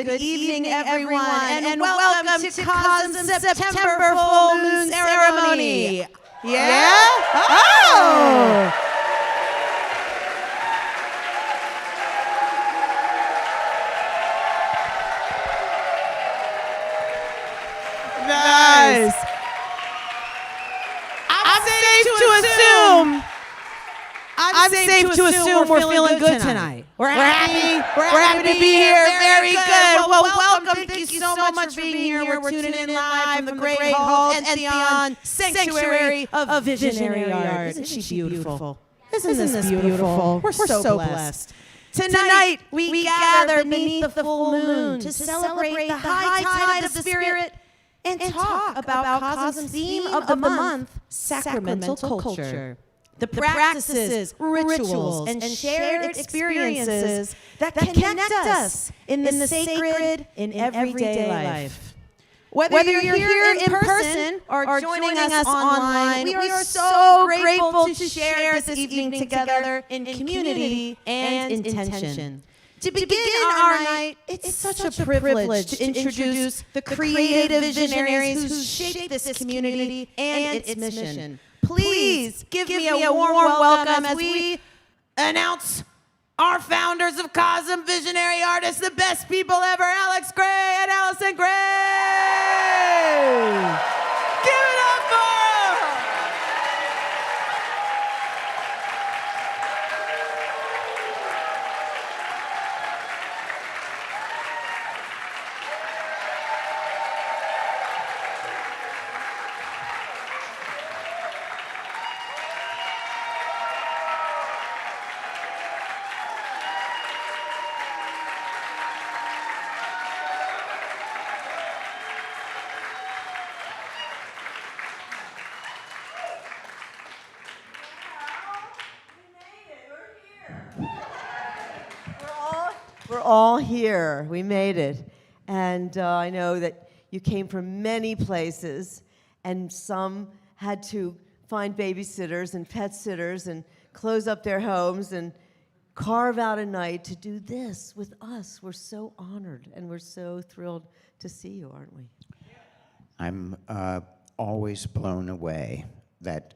Good evening, everyone, and welcome to CoSM September Full Moon Ceremony. Yeah? Oh! Nice. I'm safe to assume we're feeling good tonight. We're happy to be here. Very good. Well, welcome. Thank you so much for being here. We're tuning in live from the great hall, Entheon, Sanctuary of Visionary Art. Isn't she beautiful? Isn't this beautiful? We're so blessed. Tonight, we gather beneath the full moon to celebrate the high tide of the spirit and talk about CoSM's theme of the month, Sacramental culture. The practices, rituals, and shared experiences that connect us in the sacred in everyday life. Whether you're here in person or joining us online, we are so grateful to share this evening together in community and intention. To begin our night, it's such a privilege to introduce the creative visionaries who shaped this community and its mission. Please give me a warm welcome as we announce our founders of CoSM Visionary Artists, the best people ever, Alex Gray and Allyson Gray. Give it up for them. We're all here. We made it. And I know that you came from many places, and some had to find babysitters and pet sitters and close up their homes and carve out a night to do this with us. We're so honored, and we're so thrilled to see you, aren't we? I'm always blown away that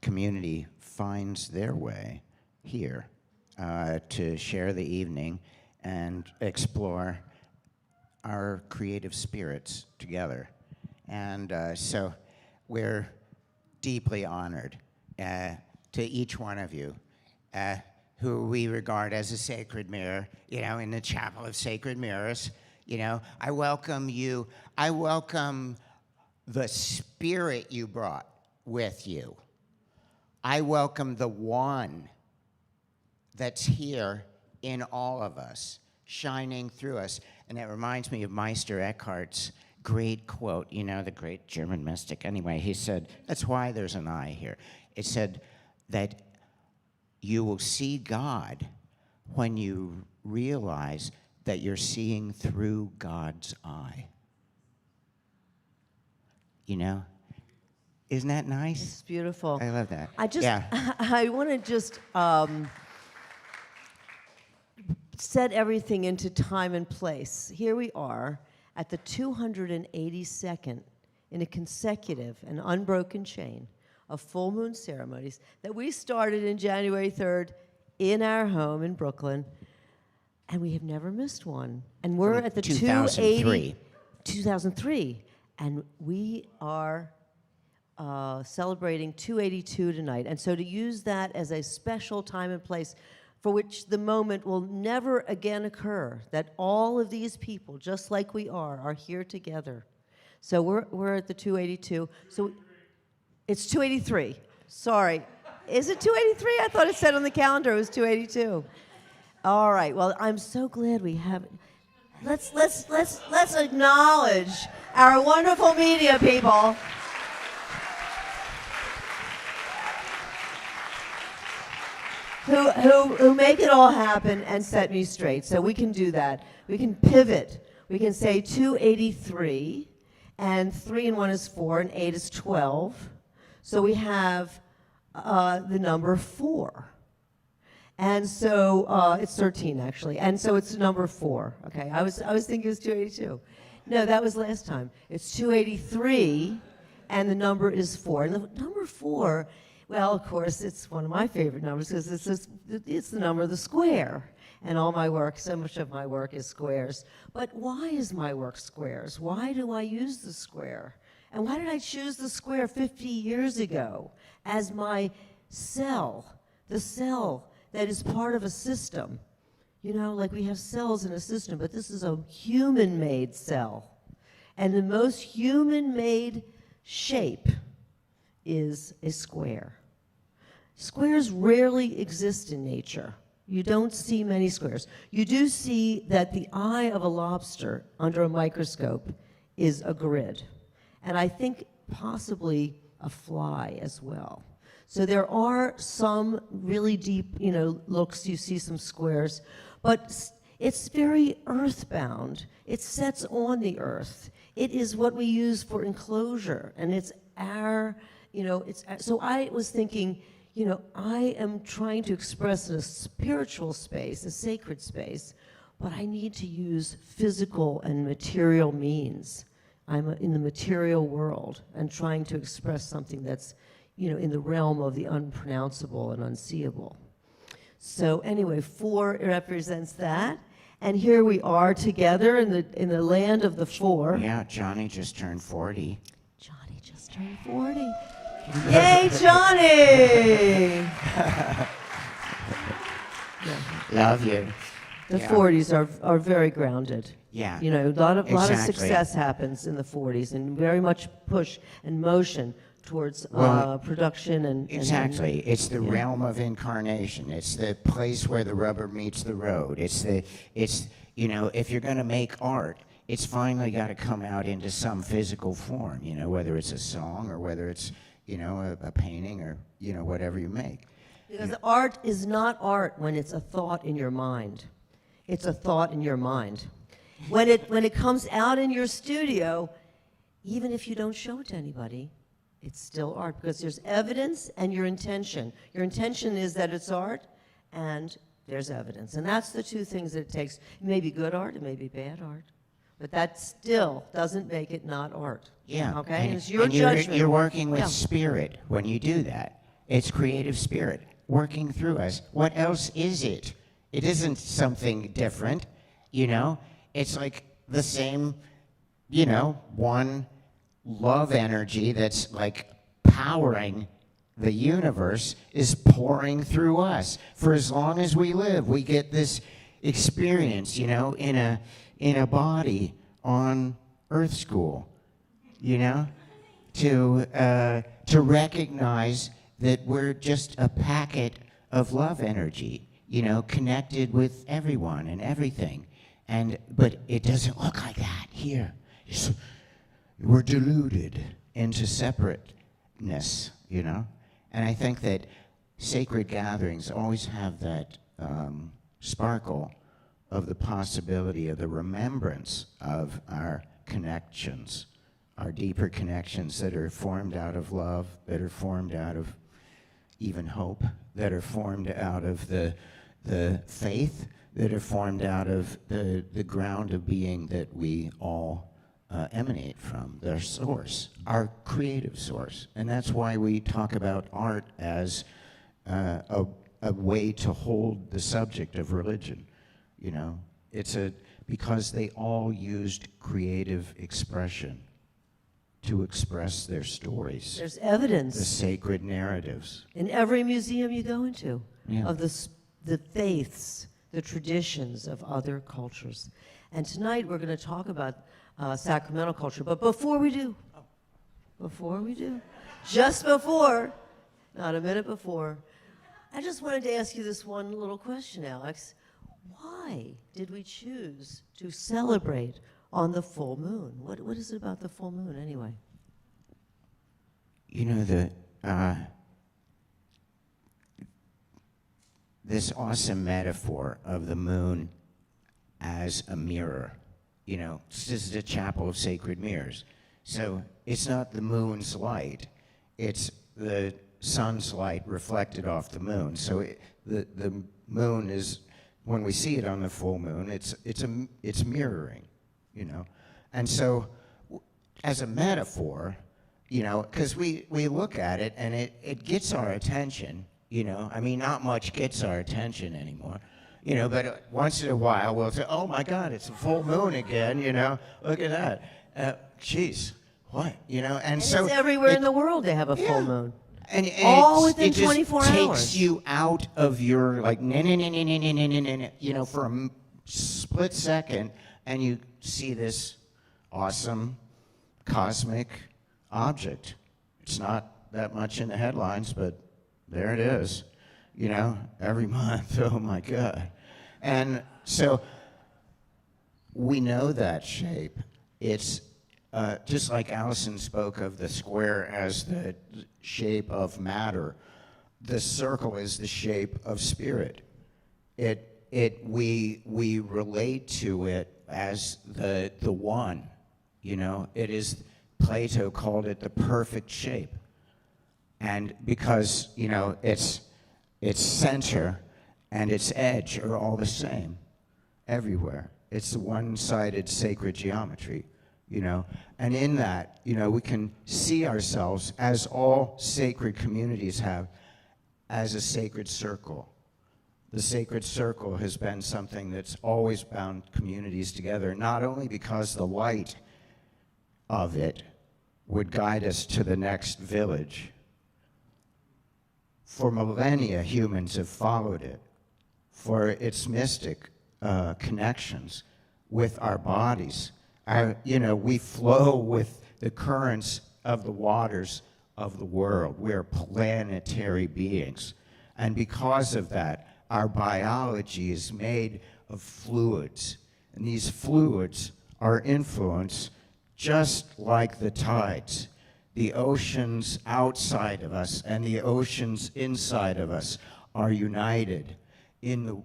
community finds their way here to share the evening and explore our creative spirits together. And so we're deeply honored to each one of you who we regard as a sacred mirror, you know, in the Chapel of Sacred Mirrors. You know, I welcome you. I welcome the spirit you brought with you. I welcome the one that's here in all of us, shining through us. And it reminds me of Meister Eckhart's great quote, you know, the great German mystic. Anyway, he said, that's why there's an eye here. It said that you will see God when you realize that you're seeing through God's eye. You know? Isn't that nice? It's beautiful. I love that. I want to just set everything into time and place. Here we are at the 282nd in a consecutive and unbroken chain of full moon ceremonies that we started in January 3rd in our home in Brooklyn, and we have never missed one. And we're at the 2003, and we are celebrating 282 tonight. And so to use that as a special time and place for which the moment will never again occur, that all of these people, just like we are here together. So we're at the 282. So it's 283. Sorry. Is it 283? I thought it said on the calendar it was 282. All right. Well, I'm so glad we have it. Let's acknowledge our wonderful media people. Who make it all happen and set me straight. So we can do that. We can pivot. We can say 283, and 3 and 1 is 4, and 8 is 12. So we have the number 4. And so it's 13 actually, and so it's number 4. Okay, I was thinking it was 282. No, that was last time. It's 283, and the number is 4. And the number 4, well, of course, it's one of my favorite numbers because it's the number of the square. And all my work, so much of my work is squares. But why is my work squares? Why do I use the square? And why did I choose the square 50 years ago as my cell, the cell that is part of a system? You know, like we have cells in a system, but this is a human-made cell. And the most human-made shape is a square. Squares rarely exist in nature. You don't see many squares. You do see that the eye of a lobster under a microscope is a grid. And I think possibly a fly as well. So there are some really deep, looks, you see some squares, but it's very earthbound. It sets on the earth. It is what we use for enclosure, and it's our, so I was thinking, I am trying to express in a spiritual space, a sacred space, but I need to use physical and material means. I'm in the material world and trying to express something that's, in the realm of the unpronounceable and unseeable. So anyway, 4 represents that. And here we are together in the land of the 4. Yeah, Johnny just turned 40. Johnny just turned 40. Yay, Johnny! Love you. The Yeah. 40s are very grounded. Yeah. A lot of Exactly. success happens in the 40s, and very much push and motion towards production and Exactly. It's the yeah. realm of incarnation. It's the place where the rubber meets the road. It's if you're going to make art, it's finally got to come out into some physical form, whether it's a song or whether it's, a painting or, whatever you make. Because art is not art when it's a thought in your mind. It's a thought in your mind. When it comes out in your studio, even if you don't show it to anybody, it's still art because there's evidence and your intention. Your intention is that it's art, and there's evidence. And that's the two things that it takes. It may be good art, it may be bad art, but that still doesn't make it not art. Yeah. Okay? And It's your you're, judgment. you're working with Yeah. spirit when you do that. It's creative spirit working through us. What else is it? It isn't something different, It's like the same, one love energy that's like powering the universe is pouring through us. For as long as we live, we get this experience, in a body on Earth School, to recognize that we're just a packet of love energy, connected with everyone and everything. But it doesn't look like that here. We're deluded into separateness, And I think that sacred gatherings always have that sparkle of the possibility of the remembrance of our connections, our deeper connections that are formed out of love, that are formed out of even hope, that are formed out of the faith, that are formed out of the ground of being that we all emanate from, their source, our creative source. And that's why we talk about art as a way to hold the subject of religion. Because they all used creative expression to express their stories. There's evidence. The sacred narratives. In every museum you go into, Yeah. of the faiths, the traditions of other cultures. And tonight we're going to talk about Sacramental culture. But before we do, just before, not a minute before, I just wanted to ask you this one little question, Alex. Why did we choose to celebrate on the full moon? What is it about the full moon anyway? This awesome metaphor of the moon as a mirror. This is the chapel of sacred mirrors. So it's not the moon's light, it's the sun's light reflected off the moon. So the moon is, when we see it on the full moon, it's mirroring, you know. And so, as a metaphor, you know, because we look at it and it gets our attention, you know. I mean, not much gets our attention anymore, you know, but once in a while we'll say, oh my God, it's a full moon again, you know, look at that. Geez, what, you know, and so. It's everywhere in the world they have a full moon. And all within it just 24 takes hours. you out of your, like, you know, for a split second, and you see this awesome cosmic object. It's not that much in the headlines, but there it is, you know, every month. Oh my God. And so we know that shape. It's just like Allyson spoke of the square as the shape of matter, the circle is the shape of spirit. We relate to it as the one, you know. It is, Plato called it the perfect shape. And because, you know, its center and its edge are all the same everywhere. It's the one-sided sacred geometry, you know. And in that, you know, we can see ourselves, as all sacred communities have, as a sacred circle. The sacred circle has been something that's always bound communities together, not only because the light of it would guide us to the next village. For millennia, humans have followed it for its mystic connections with our bodies. You know, we flow with the currents of the waters of the world. We're planetary beings. And because of that, our biology is made of fluids. And these fluids are influenced just like the tides. The oceans outside of us and the oceans inside of us are united in the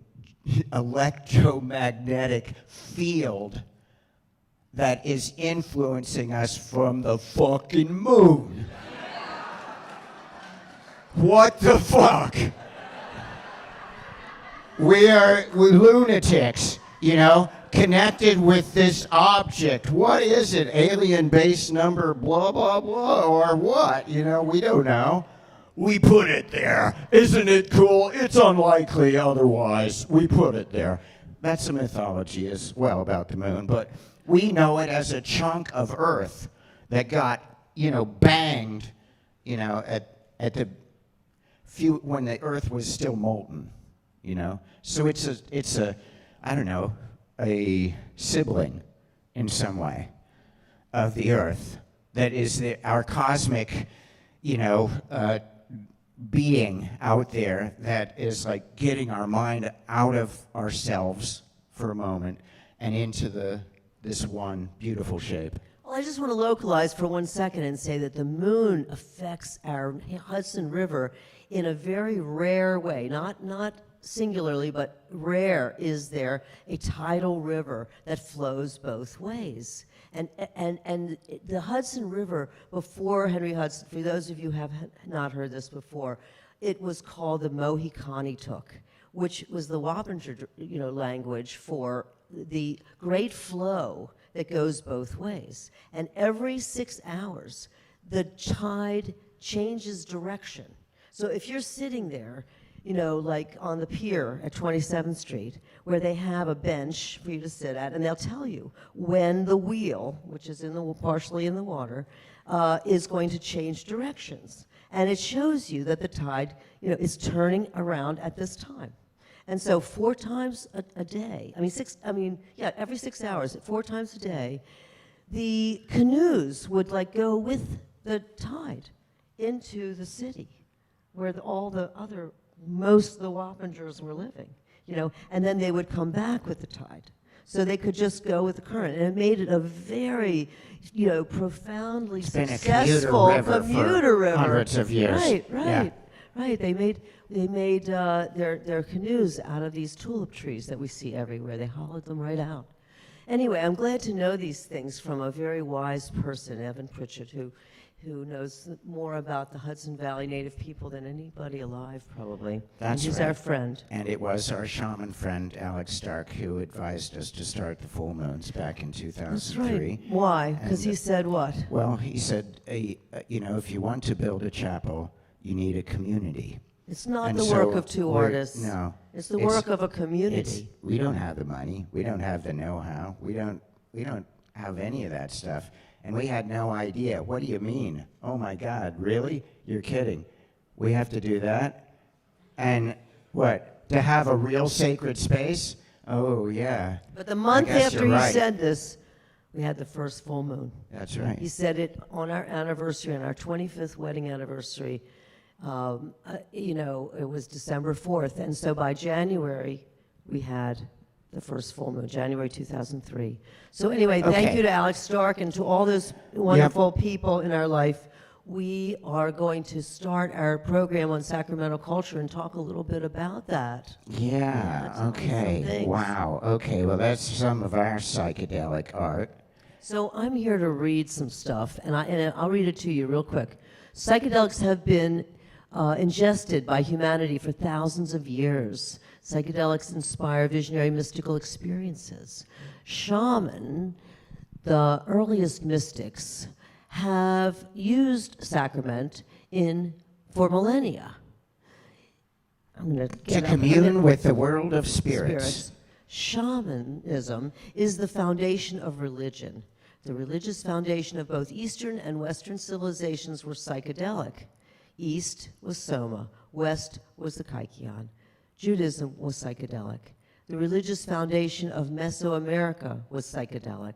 electromagnetic field that is influencing us from the fucking moon. What the fuck? We're lunatics, you know, connected with this object. What is it? Alien base number blah, blah, blah, or what? You know, we don't know. We put it there. Isn't it cool? It's unlikely otherwise. We put it there. That's a mythology as well about the moon, but we know it as a chunk of Earth that got, you know, banged, you know, at the when the Earth was still molten, you know. So it's a I don't know, a sibling in some way of the Earth that is our cosmic, you know, being out there that is like getting our mind out of ourselves for a moment and into this one beautiful shape. Well, I just want to localize for 1 second and say that the moon affects our Hudson River in a very rare way, not singularly, but rare is there a tidal river that flows both ways. And the Hudson River, before Henry Hudson, for those of you who have not heard this before, it was called the Mohicanituk, which was the Wappinger, you know, language for the great flow that goes both ways. And every 6 hours, the tide changes direction. So if you're sitting there, you know, like on the pier at 27th Street, where they have a bench for you to sit at, and they'll tell you when the wheel, which is partially in the water, is going to change directions. And it shows you that the tide, you know, is turning around at this time. And so 4 times a day, every 6 hours, 4 times a day, the canoes would like go with the tide into the city where most of the Wappingers were living, you know, and then they would come back with the tide. So they could just go with the current. And it made it a very, you know, profoundly successful commuter river. Hundreds of years. Right. Yeah. Right. They made their canoes out of these tulip trees that we see everywhere. They hollowed them right out. Anyway, I'm glad to know these things from a very wise person, Evan Pritchard, who knows more about the Hudson Valley Native people than anybody alive, probably. That's and he's right. our friend. And it was our shaman friend, Alex Stark, who advised us to start the full moons back in 2003. That's right. Why? Because he said what? Well, he said, if you want to build a chapel, you need a community. It's not And the so work of two artists. No. It's the work of a community. We don't have the money. We don't have the know-how. We don't have any of that stuff. And we had no idea. What do you mean? Oh my God, really? You're kidding. We have to do that? And what? To have a real sacred space? Oh, yeah. But the month I guess after you're he right. said this, we had the first full moon. That's right. He said it on our anniversary, on our 25th wedding anniversary. It was December 4th. And so by January, we had the first full moon, January 2003. So anyway, thank Okay. you to Alex Stark and to all those wonderful people in our life. We are going to start our program on Sacramental culture and talk a little bit about that. Yeah, some okay. things. Wow. Okay, well, that's some of our psychedelic art. So I'm here to read some stuff, and I'll read it to you real quick. Psychedelics have been ingested by humanity for thousands of years. Psychedelics inspire visionary mystical experiences. Shaman, the earliest mystics, have used sacrament for millennia. I'm going To commune with the world of spirits. Shamanism is the foundation of religion. The religious foundation of both Eastern and Western civilizations were psychedelic. East was Soma, West was the Kaikian. Judaism was psychedelic. The religious foundation of Mesoamerica was psychedelic.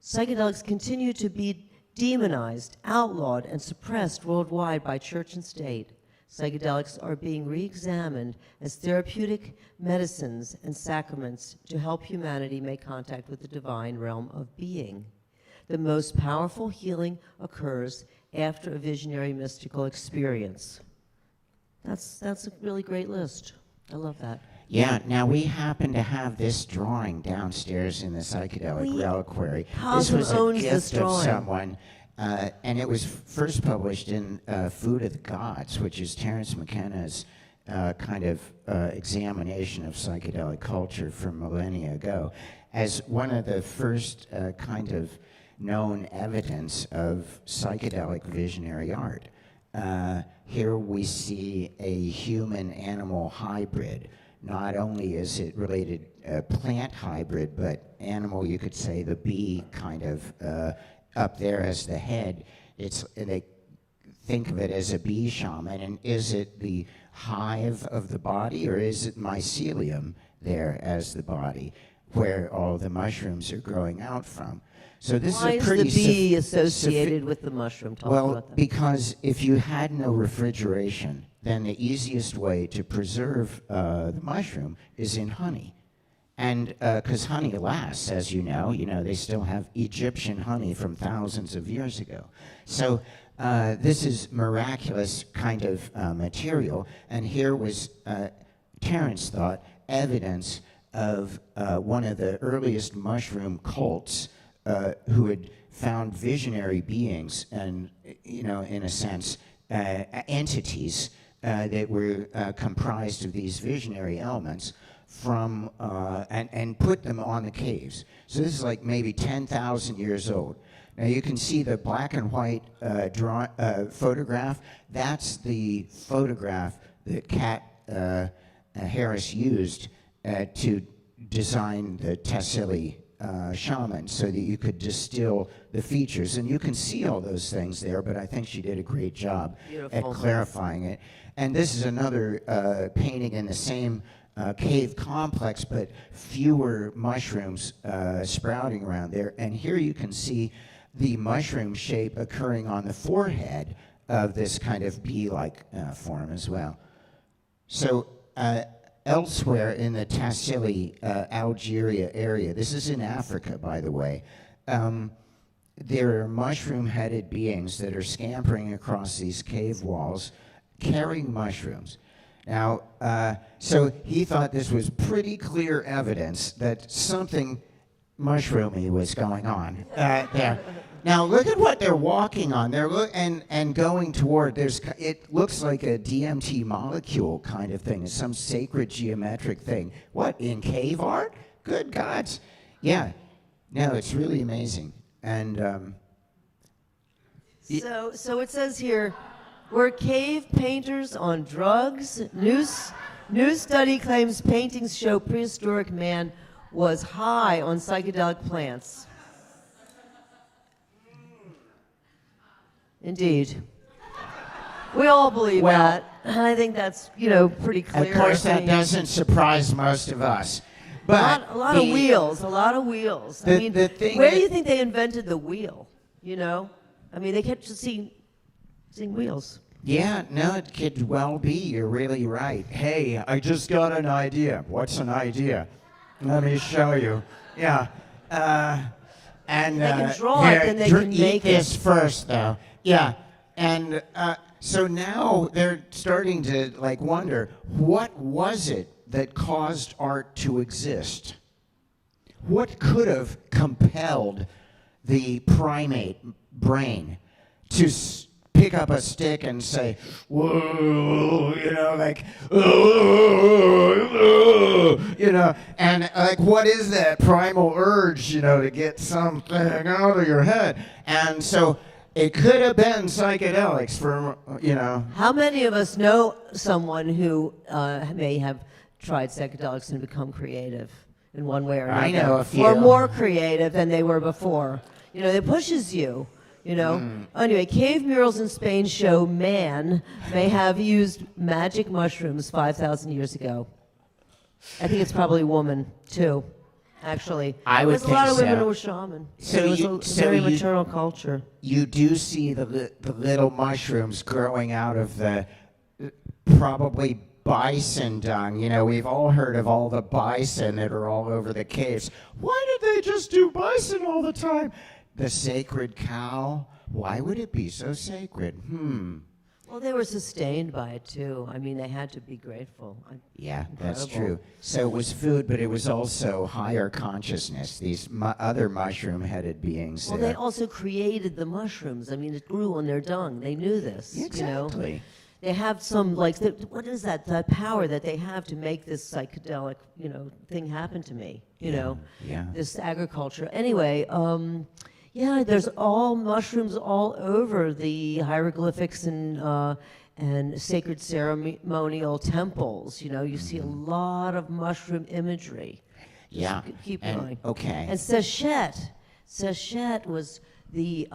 Psychedelics continue to be demonized, outlawed, and suppressed worldwide by church and state. Psychedelics are being re-examined as therapeutic medicines and sacraments to help humanity make contact with the divine realm of being. The most powerful healing occurs after a visionary mystical experience. That's a really great list. I love that. Yeah, now we happen to have this drawing downstairs in the psychedelic reliquary. This was a owns this gift of drawing. someone, and it was first published in Food of the Gods, which is Terence McKenna's kind of examination of psychedelic culture from millennia ago, as one of the first kind of known evidence of psychedelic visionary art. Here we see a human-animal hybrid. Not only is it related plant hybrid, but animal, you could say the bee kind of up there as the head. They think of it as a bee shaman, and is it the hive of the body, or is it mycelium there as the body, where all the mushrooms are growing out from? So this Why is a is pretty the bee associated with the mushroom? Talk well, about that. because if you had no refrigeration, then the easiest way to preserve the mushroom is in honey. And because honey lasts, as you know, they still have Egyptian honey from thousands of years ago. So this is miraculous kind of material. And here was, Terence thought, evidence of one of the earliest mushroom cults who had found visionary beings and, in a sense, entities that were comprised of these visionary elements from, and put them on the caves. So this is like maybe 10,000 years old. Now you can see the black and white photograph. That's the photograph that Kat Harris used to design the Tassili shaman, so that you could distill the features. And you can see all those things there, but I think she did a great job at clarifying it. And this is another painting in the same cave complex, but fewer mushrooms sprouting around there. And here you can see the mushroom shape occurring on the forehead of this kind of bee-like form as well. So elsewhere in the Tassili, Algeria area, this is in Africa, by the way, there are mushroom-headed beings that are scampering across these cave walls, carrying mushrooms. Now, so he thought this was pretty clear evidence that something mushroomy was going on there. Now look at what they're walking on. They're and going toward. It looks like a DMT molecule kind of thing. It's some sacred geometric thing. What, in cave art? Good gods. Yeah. No, it's really amazing. And so it says here, were cave painters on drugs? New study claims paintings show prehistoric man was high on psychedelic plants. Indeed. We all believe that. I think that's, pretty clear. Of course, that doesn't surprise most of us. But a lot of wheels. The thing where do you think they invented the wheel? They kept just seeing wheels. Yeah, no, it could well be. You're really right. Hey, I just got an idea. What's an idea? Let me show you. Yeah. And they can draw here, it, then they can make this it. first, though. Yeah. And so now they're starting to wonder, what was it that caused art to exist? What could have compelled the primate brain to pick up a stick and say, whoa, and what is that primal urge, to get something out of your head? And so it could have been psychedelics for, How many of us know someone who may have tried psychedelics and become creative in one way or another? I know a few. Or more creative than they were before. It pushes you. Anyway, cave murals in Spain show man may have used magic mushrooms 5,000 years ago. I think it's probably woman, too, actually. I would There's a lot of think women so. who were shaman. So it was you- a so very you- maternal culture. You do see the little mushrooms growing out of the probably bison dung. We've all heard of all the bison that are all over the caves. Why did they just do bison all the time? The sacred cow. Why would it be so sacred? Well, they were sustained by it, too. They had to be grateful. Yeah, that's Incredible. true. So it was food, but it was also higher consciousness. These other mushroom-headed beings. Well, they also created the mushrooms. It grew on their dung. They knew this. Exactly. They have some, what is that? That power that they have to make this psychedelic, thing happen to me. Yeah. This agriculture. Anyway, there's all mushrooms all over the hieroglyphics and sacred ceremonial temples. You see a lot of mushroom imagery. Yeah. Keep And- going. okay. And Sechet was the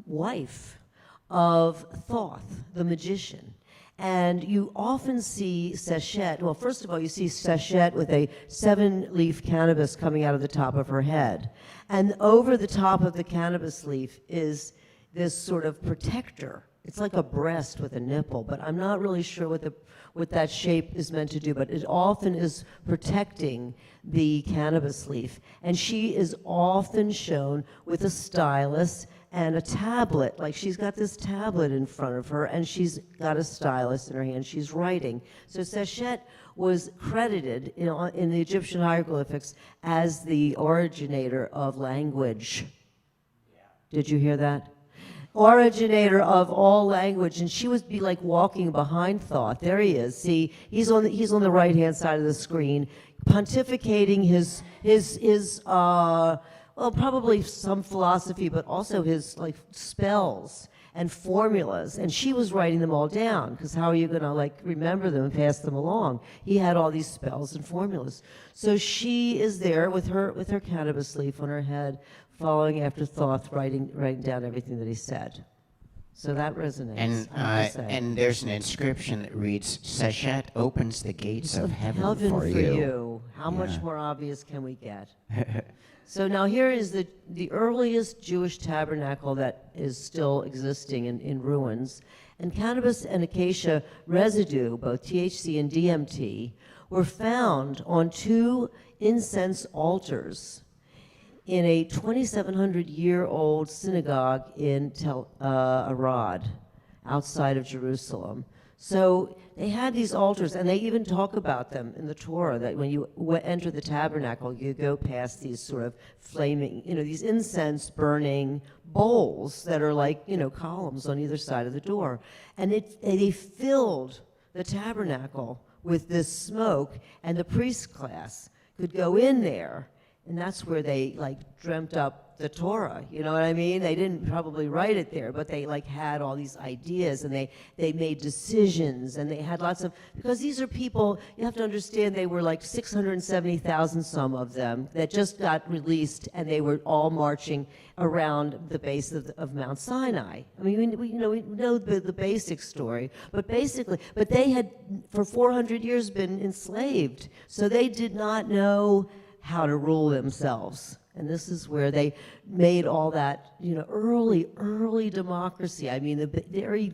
wife of Thoth, the magician. And you often see Sechet, well, first of all, you see Sechet with a 7-leaf cannabis coming out of the top of her head. And over the top of the cannabis leaf is this sort of protector. It's like a breast with a nipple, but I'm not really sure what that shape is meant to do, but it often is protecting the cannabis leaf. And she is often shown with a stylus and a tablet. She's got this tablet in front of her, and she's got a stylus in her hand. She's writing. So Sechet was credited in the Egyptian hieroglyphics as the originator of language. Did you hear that? Originator of all language, and she would be walking behind Thoth. There he is. See, he's on the right-hand side of the screen, pontificating his probably some philosophy, but also his spells and formulas. And she was writing them all down, because how are you going to remember them and pass them along? He had all these spells and formulas. So she is there with her cannabis leaf on her head, following after Thoth, writing down everything that he said. So that resonates. And there's an inscription that reads, Sechet opens the gates of heaven for you. How much more obvious can we get? So now here is the earliest Jewish tabernacle that is still existing in ruins. And cannabis and acacia residue, both THC and DMT, were found on 2 incense altars in a 2,700-year-old synagogue in Arad, outside of Jerusalem. So they had these altars, and they even talk about them in the Torah, that when you enter the tabernacle, you go past these sort of flaming, these incense burning bowls that are like, columns on either side of the door. And they filled the tabernacle with this smoke, and the priest class could go in there, and that's where they dreamt up the Torah, you know what I mean? They didn't probably write it there, but they had all these ideas, and they made decisions, and they had lots of, because these are people, you have to understand, they were 670,000, some of them, that just got released, and they were all marching around the base of Mount Sinai. I mean, we know the basic story, but they had, for 400 years, been enslaved, so they did not know how to rule themselves. And this is where they made all that, early democracy. I mean, the very,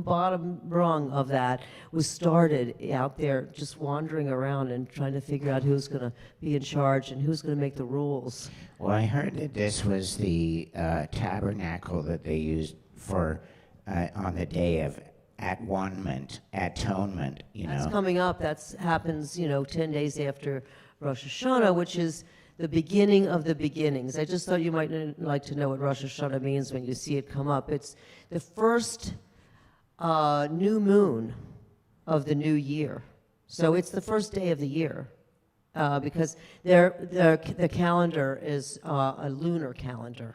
bottom rung of that was started out there just wandering around and trying to figure out who's going to be in charge and who's going to make the rules. Well, I heard that this was the tabernacle that they used for on the day of atonement. That's coming up. That happens, 10 days after Rosh Hashanah, which is the beginning of the beginnings. I just thought you might like to know what Rosh Hashanah means when you see it come up. It's the first new moon of the new year. So it's the first day of the year because the calendar is a lunar calendar.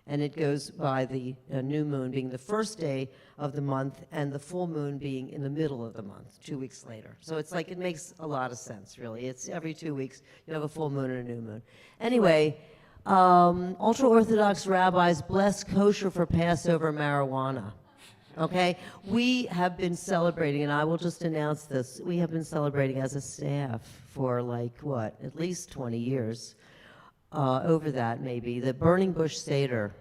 And it goes by the new moon being the first day of the month and the full moon being in the middle of the month, 2 weeks later. So it's it makes a lot of sense, really. It's every 2 weeks you have a full moon and a new moon. Anyway, ultra-Orthodox rabbis bless kosher for Passover marijuana. Okay? We have been celebrating, and I will just announce this, we have been celebrating as a staff for at least 20 years. Over that, maybe, the Burning Bush Seder,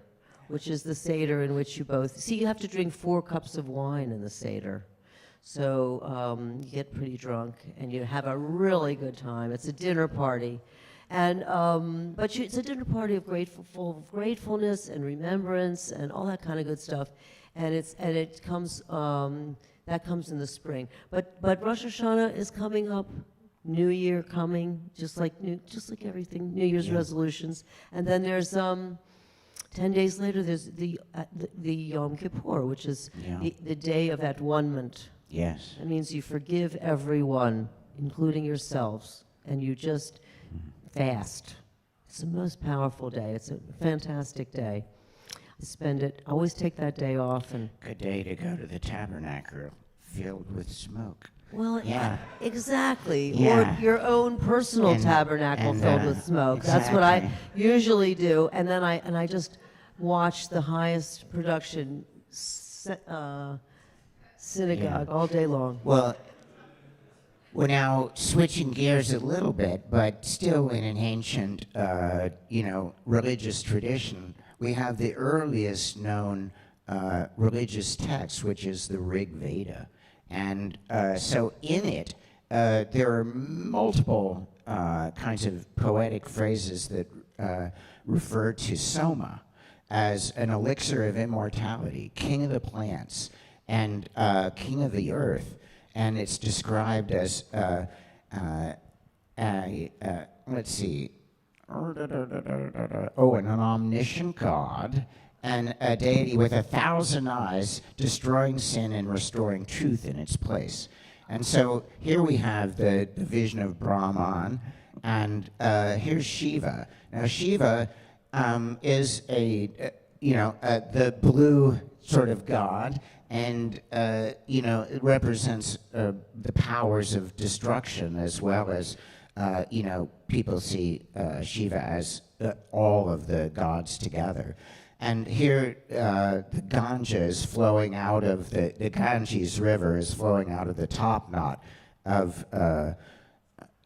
which is the Seder in which you have to drink 4 cups of wine in the Seder. So you get pretty drunk, and you have a really good time. It's a dinner party. And it's a dinner party full of gratefulness and remembrance and all that kind of good stuff. And it comes, that comes in the spring. But Rosh Hashanah is coming up. New Year coming, just like everything, New Year's resolutions, and then there's 10 days later there's the Yom Kippur, which is the day of atonement. Yes. It means you forgive everyone, including yourselves, and you just fast. It's the most powerful day. It's a fantastic day. I always take that day off. And good day to go to the tabernacle filled with smoke. Well, exactly. Yeah. Or your own personal tabernacle filled with smoke. Exactly. That's what I usually do. And then I just watch the highest production synagogue all day long. Well, we're now switching gears a little bit, but still in an ancient, religious tradition. We have the earliest known religious text, which is the Rig Veda. And so in it, there are multiple kinds of poetic phrases that refer to Soma as an elixir of immortality, king of the plants, and king of the earth. And it's described as, let's see, an omniscient God, and a deity with 1,000 eyes, destroying sin and restoring truth in its place. And so here we have the vision of Brahman, and here's Shiva. Now Shiva is the blue sort of god, and it represents the powers of destruction, as well as people see Shiva as all of the gods together. And here, the Ganga is flowing out of the Ganges River is flowing out of the top knot of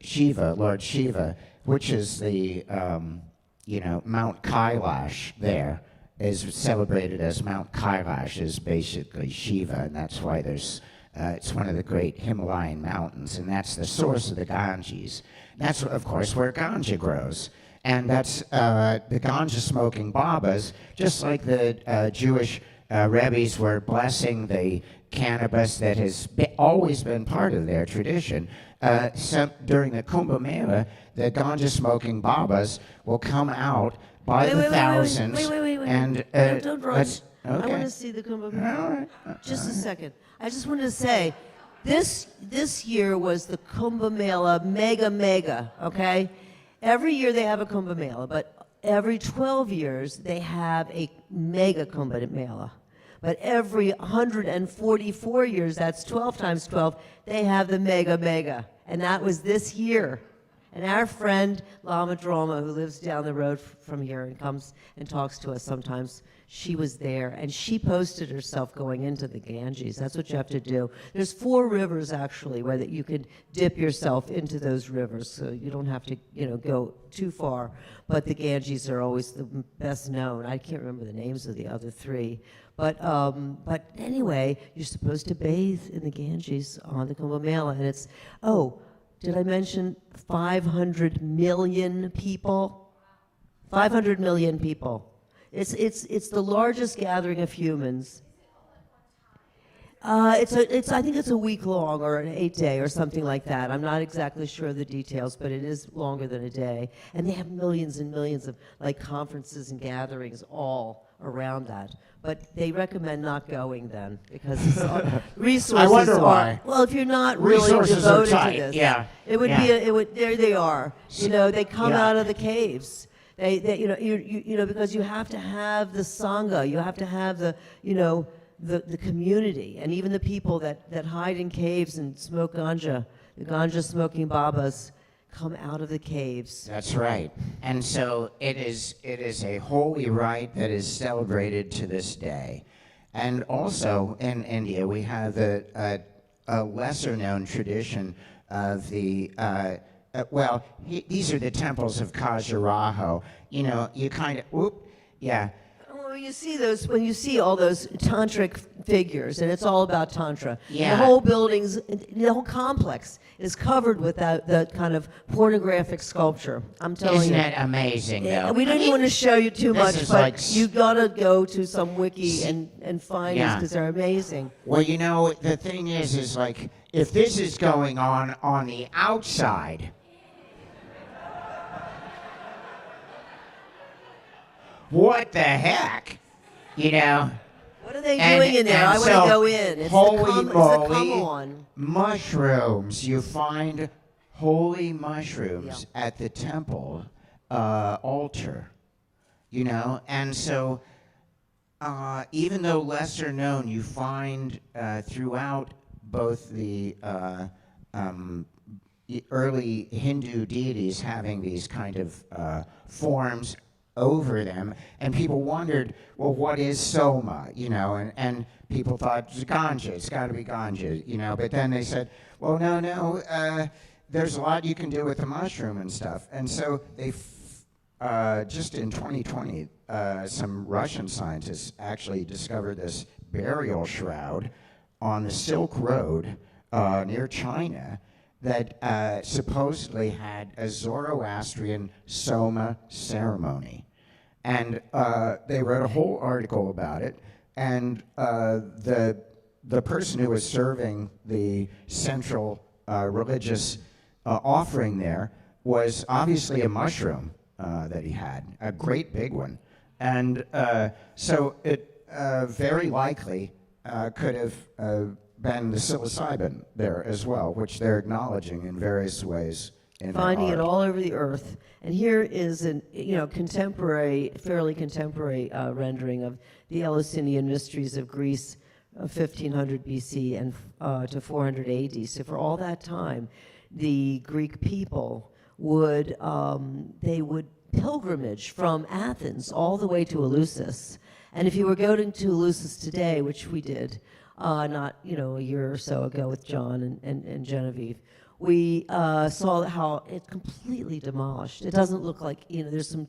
Shiva, Lord Shiva, which is the, Mount Kailash there, is celebrated as Mount Kailash is basically Shiva, and that's why there's, it's one of the great Himalayan mountains, and that's the source of the Ganges. That's, of course, where ganja grows. And that's the ganja-smoking Babas, just like the Jewish rabbis were blessing the cannabis that has always been part of their tradition. During the Kumbh Mela, the ganja-smoking Babas will come out by the thousands. Wait. And Don't run. I want okay. to see the Kumbh Mela. All right. Just a second. I just wanted to say, this year was the Kumbh Mela mega, okay? Every year they have a Kumbh Mela, but every 12 years they have a mega Kumbh Mela. But every 144 years, that's 12 times 12, they have the mega. And that was this year. And our friend Lama Droma, who lives down the road from here and comes and talks to us sometimes, she was there, and she posted herself going into the Ganges. That's what you have to do. There's 4 rivers, actually, where that you can dip yourself into those rivers, so you don't have to, go too far. But the Ganges are always the best known. I can't remember the names of the other 3. But anyway, you're supposed to bathe in the Ganges on the Kumbh Mela, and it's, did I mention 500 million people? 500 million people. It's the largest gathering of humans. I think it's a week long or an 8-day or something like that. I'm not exactly sure of the details, but it is longer than a day. And they have millions and millions of conferences and gatherings all around that. But they recommend not going then because resources I wonder why. Well, if you're not really Resources devoted are tight. to this, Yeah. it would be there they are. They come Yeah. out of the caves. They because you have to have the sangha, you have to have the community, and even the people that hide in caves and smoke ganja, the ganja smoking babas, come out of the caves. That's right. And so it is a holy rite that is celebrated to this day. And also in India, we have a lesser-known tradition of the these are the temples of Khajuraho. You kind of, When you see all those tantric figures, and it's all about tantra. Yeah. The whole complex is covered with that kind of pornographic sculpture. I'm telling Isn't you. it amazing, though? We don't even want to show you too This much, is but like you gotta go to some wiki and find these because they're amazing. Well, the thing is like, if this is going on the outside, what the heck? What are they doing in there? I want to go in. It's holy the moly, come on. mushrooms. You find holy mushrooms at the temple altar, and so even though lesser known, you find throughout both the early Hindu deities having these kind of forms over them, and people wondered, well, what is soma, and people thought it's ganja, it's got to be ganja, but then they said, well, no, there's a lot you can do with the mushroom and stuff, and so they just in 2020, some Russian scientists actually discovered this burial shroud on the Silk Road near China that supposedly had a Zoroastrian soma ceremony. And they wrote a whole article about it, and the person who was serving the central religious offering there was obviously a mushroom that he had, a great big one. And so it very likely could have been the psilocybin there as well, which they're acknowledging in various ways in Finding their it art. all over the earth. And here is an fairly contemporary rendering of the Eleusinian mysteries of Greece of 1500 BC and to 400 AD. So for all that time, the Greek people would pilgrimage from Athens all the way to Eleusis. And if you were going to Eleusis today, which we did, not a year or so ago with John and Genevieve, we saw how it's completely demolished. It doesn't look like there's some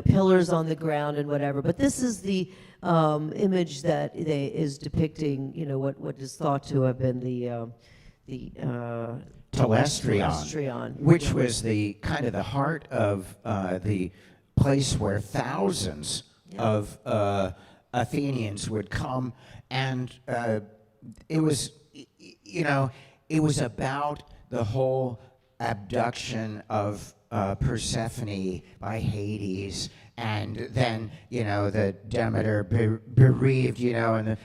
pillars on the ground and whatever. But this is the image that is depicting what is thought to have been the Telestrion, which was the kind of the heart of the place where thousands of Athenians would come, and it was, it was about the whole abduction of Persephone by Hades, and then, the Demeter bereaved, and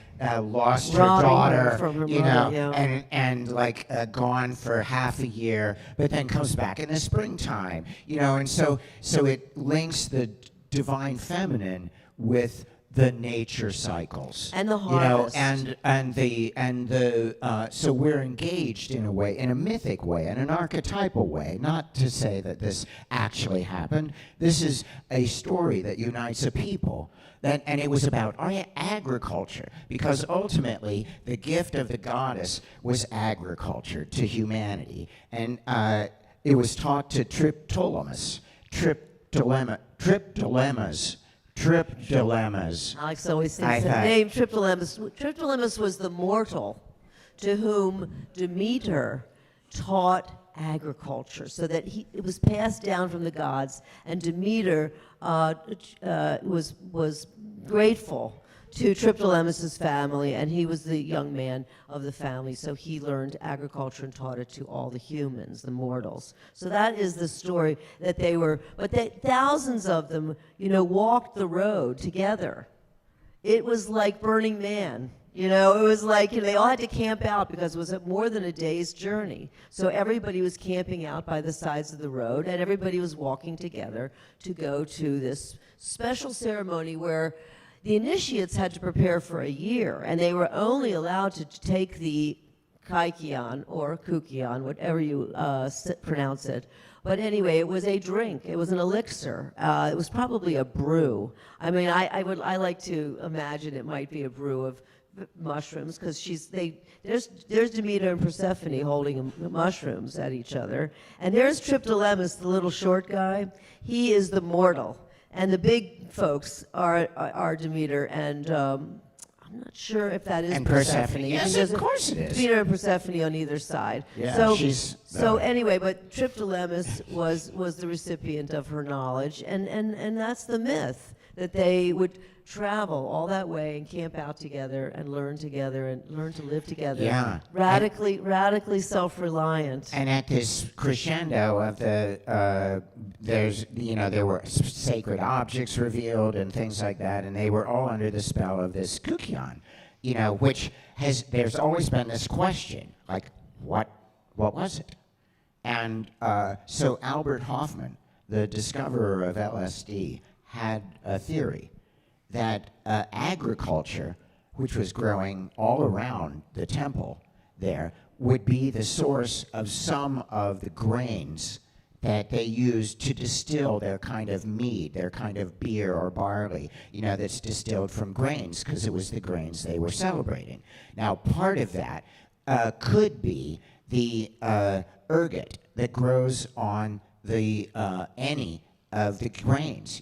lost her Robbing her daughter, from her mother, yeah. and gone for half a year, but then comes back in the springtime, and so it links the divine feminine with the nature cycles, and the harvest, so we're engaged in a way, in a mythic way, in an archetypal way. Not to say that this actually happened. This is a story that unites a people. And it was about agriculture, because ultimately the gift of the goddess was agriculture to humanity, and it was taught to Triptolemus. Alex always thinks the name Triptolemus. Triptolemus was the mortal to whom Demeter taught agriculture, so that it was passed down from the gods, and Demeter was grateful to Triptolemus's family, and he was the young man of the family, so he learned agriculture and taught it to all the humans, the mortals. So that is the story that they were, but thousands of them, walked the road together. It was like Burning Man. It was like they all had to camp out because it was more than a day's journey. So everybody was camping out by the sides of the road, and everybody was walking together to go to this special ceremony where the initiates had to prepare for a year, and they were only allowed to take the kaikion or kukion, whatever you pronounce it. But anyway, it was a drink. It was an elixir. It was probably a brew. I mean, I like to imagine it might be a brew of mushrooms, because there's Demeter and Persephone holding mushrooms at each other, and there's Triptolemus, the little short guy. He is the mortal, and the big folks are Demeter and I'm not sure if that is Persephone. Yes, of course it is. Demeter and Persephone on either side. Yeah, so anyway, but Triptolemus was the recipient of her knowledge, and that's the myth, that they would travel all that way and camp out together and learn to live together. Yeah. Radically self-reliant. And at this crescendo of there were sacred objects revealed and things like that, and they were all under the spell of this kukion, which there's always been this question, like, what was it? And so Albert Hoffman, the discoverer of LSD, had a theory that agriculture, which was growing all around the temple there, would be the source of some of the grains that they used to distill their kind of mead, their kind of beer or barley, that's distilled from grains, because it was the grains they were celebrating. Now, part of that could be the ergot that grows on the any of the grains,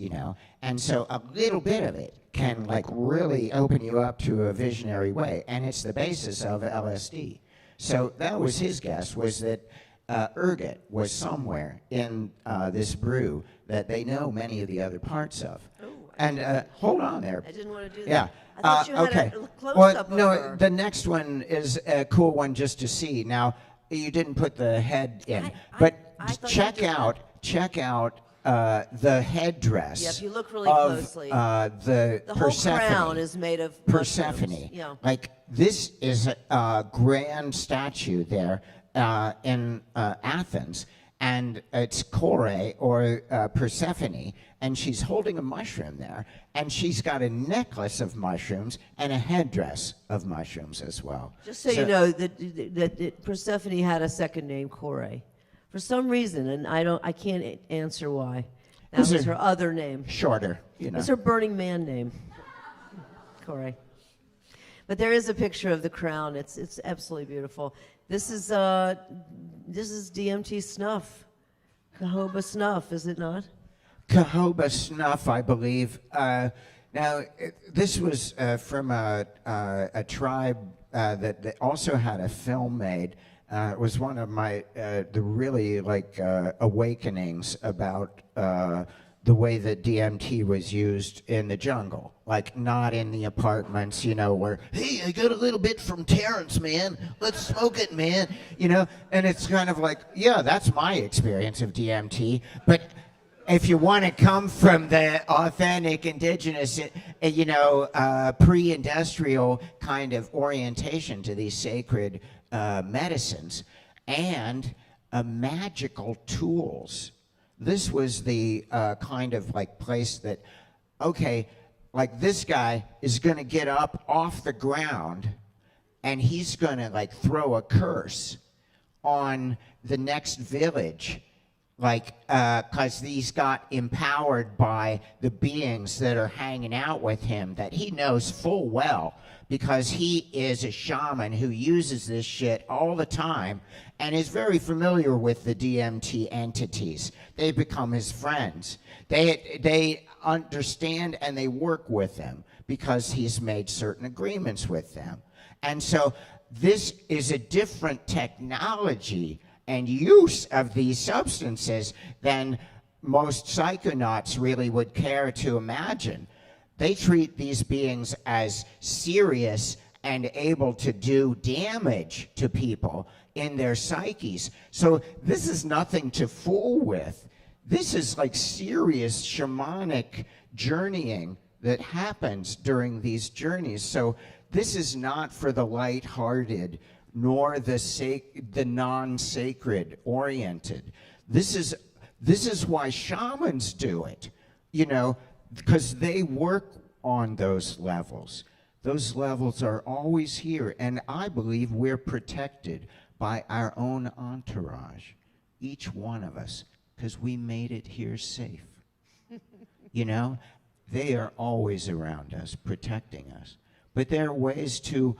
and so a little bit of it can really open you up to a visionary way, and it's the basis of LSD. So that was his guess, was that ergot was somewhere in this brew that they know many of the other parts of. Ooh, and hold on there. I didn't want to do that. Yeah. I thought you had okay. a close-up of her. The next one is a cool one just to see. Now, you didn't put the head in, but I thought check you did out the headdress. Yeah, if you look really of, closely, the whole Persephone. crown is made of Persephone. mushrooms. Yeah. This is a grand statue there in Athens, and it's Kore, or Persephone, and she's holding a mushroom there, and she's got a necklace of mushrooms and a headdress of mushrooms as well. Just so you know that Persephone had a second name, Kore, for some reason, and I can't answer why. That was her other name. Shorter, It's her Burning Man name, Kore. But there is a picture of the crown. It's absolutely beautiful. This is DMT snuff, Cahoba snuff, is it not? Cahoba snuff, I believe. Now, this was from a tribe that also had a film made. It was one of my the really awakenings about the way that DMT was used in the jungle, like not in the apartments, you know, where, hey, I got a little bit from Terrence, man, let's smoke it, man, you know, and it's kind of like, yeah, that's my experience of DMT, but if you want to come from the authentic indigenous, you know, pre-industrial kind of orientation to these sacred medicines and magical tools, this was the kind of like place that, okay, like this guy is going to get up off the ground and he's going to like throw a curse on the next village, like, because he's got empowered by the beings that are hanging out with him that he knows full well, because he is a shaman who uses this shit all the time and is very familiar with the DMT entities. They become his friends. They understand and they work with them because he's made certain agreements with them. And so this is a different technology and use of these substances than most psychonauts really would care to imagine. They treat these beings as serious and able to do damage to people in their psyches. So this is nothing to fool with. This is like serious shamanic journeying that happens during these journeys. So this is not for the lighthearted nor the non-sacred oriented. This is why shamans do it, you know, because they work on those levels. Those levels are always here, and I believe we're protected by our own entourage, each one of us, because we made it here safe. You know, they are always around us, protecting us. But there are ways to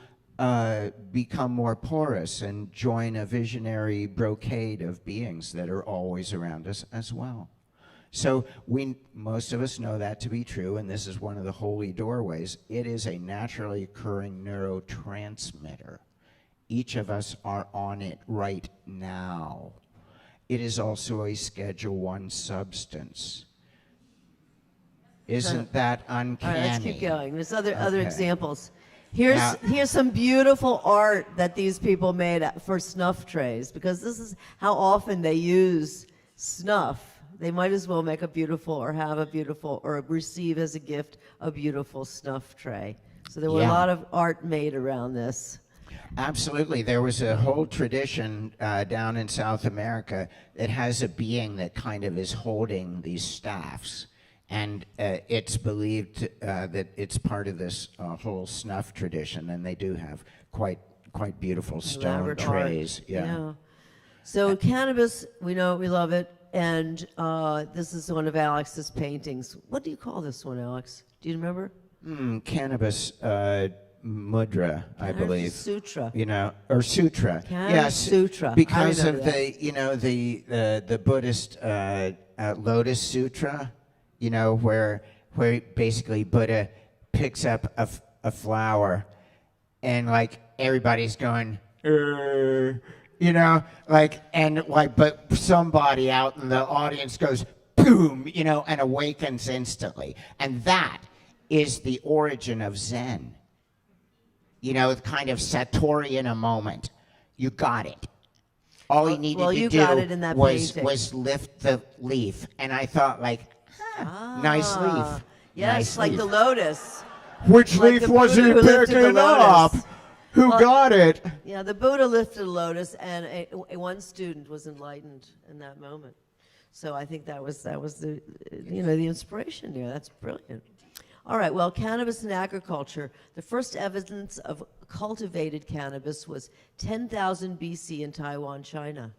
become more porous and join a visionary brocade of beings that are always around us as well. So most of us know that to be true, and this is one of the holy doorways. It is a naturally occurring neurotransmitter. Each of us are on it right now. It is also a Schedule I substance. Isn't that uncanny? All right, let's keep going. There's other examples. Here's some beautiful art that these people made for snuff trays, because this is how often they use snuff. They might as well make a beautiful or have a beautiful or receive as a gift a beautiful snuff tray. So there were a lot of art made around this. Absolutely. There was a whole tradition down in South America that has a being that kind of is holding these staffs. And it's believed that it's part of this whole snuff tradition, and they do have quite beautiful stone Elaborate trays. Art. Yeah. So cannabis, we know we love it, and this is one of Alex's paintings. What do you call this one, Alex? Do you remember? Cannabis mudra, I believe. Sutra. You know, or sutra. Cannabis sutra. Because of the Buddhist Lotus Sutra. You know, where basically Buddha picks up a flower, and like everybody's going, you know, like, and like, but somebody out in the audience goes, boom, you know, and awakens instantly. And that is the origin of Zen. You know, kind of Satori in a moment. You got it. All you needed to do was lift the leaf. And I thought, like, nice leaf. Yes, nice like leaf. the lotus. Which like leaf the was Buddha he who lifted picking the up? lotus. Who got it? Yeah, the Buddha lifted a lotus, and one student was enlightened in that moment. So I think that was the the inspiration there. That's brilliant. All right, well, cannabis and agriculture. The first evidence of cultivated cannabis was 10,000 BC in Taiwan, China.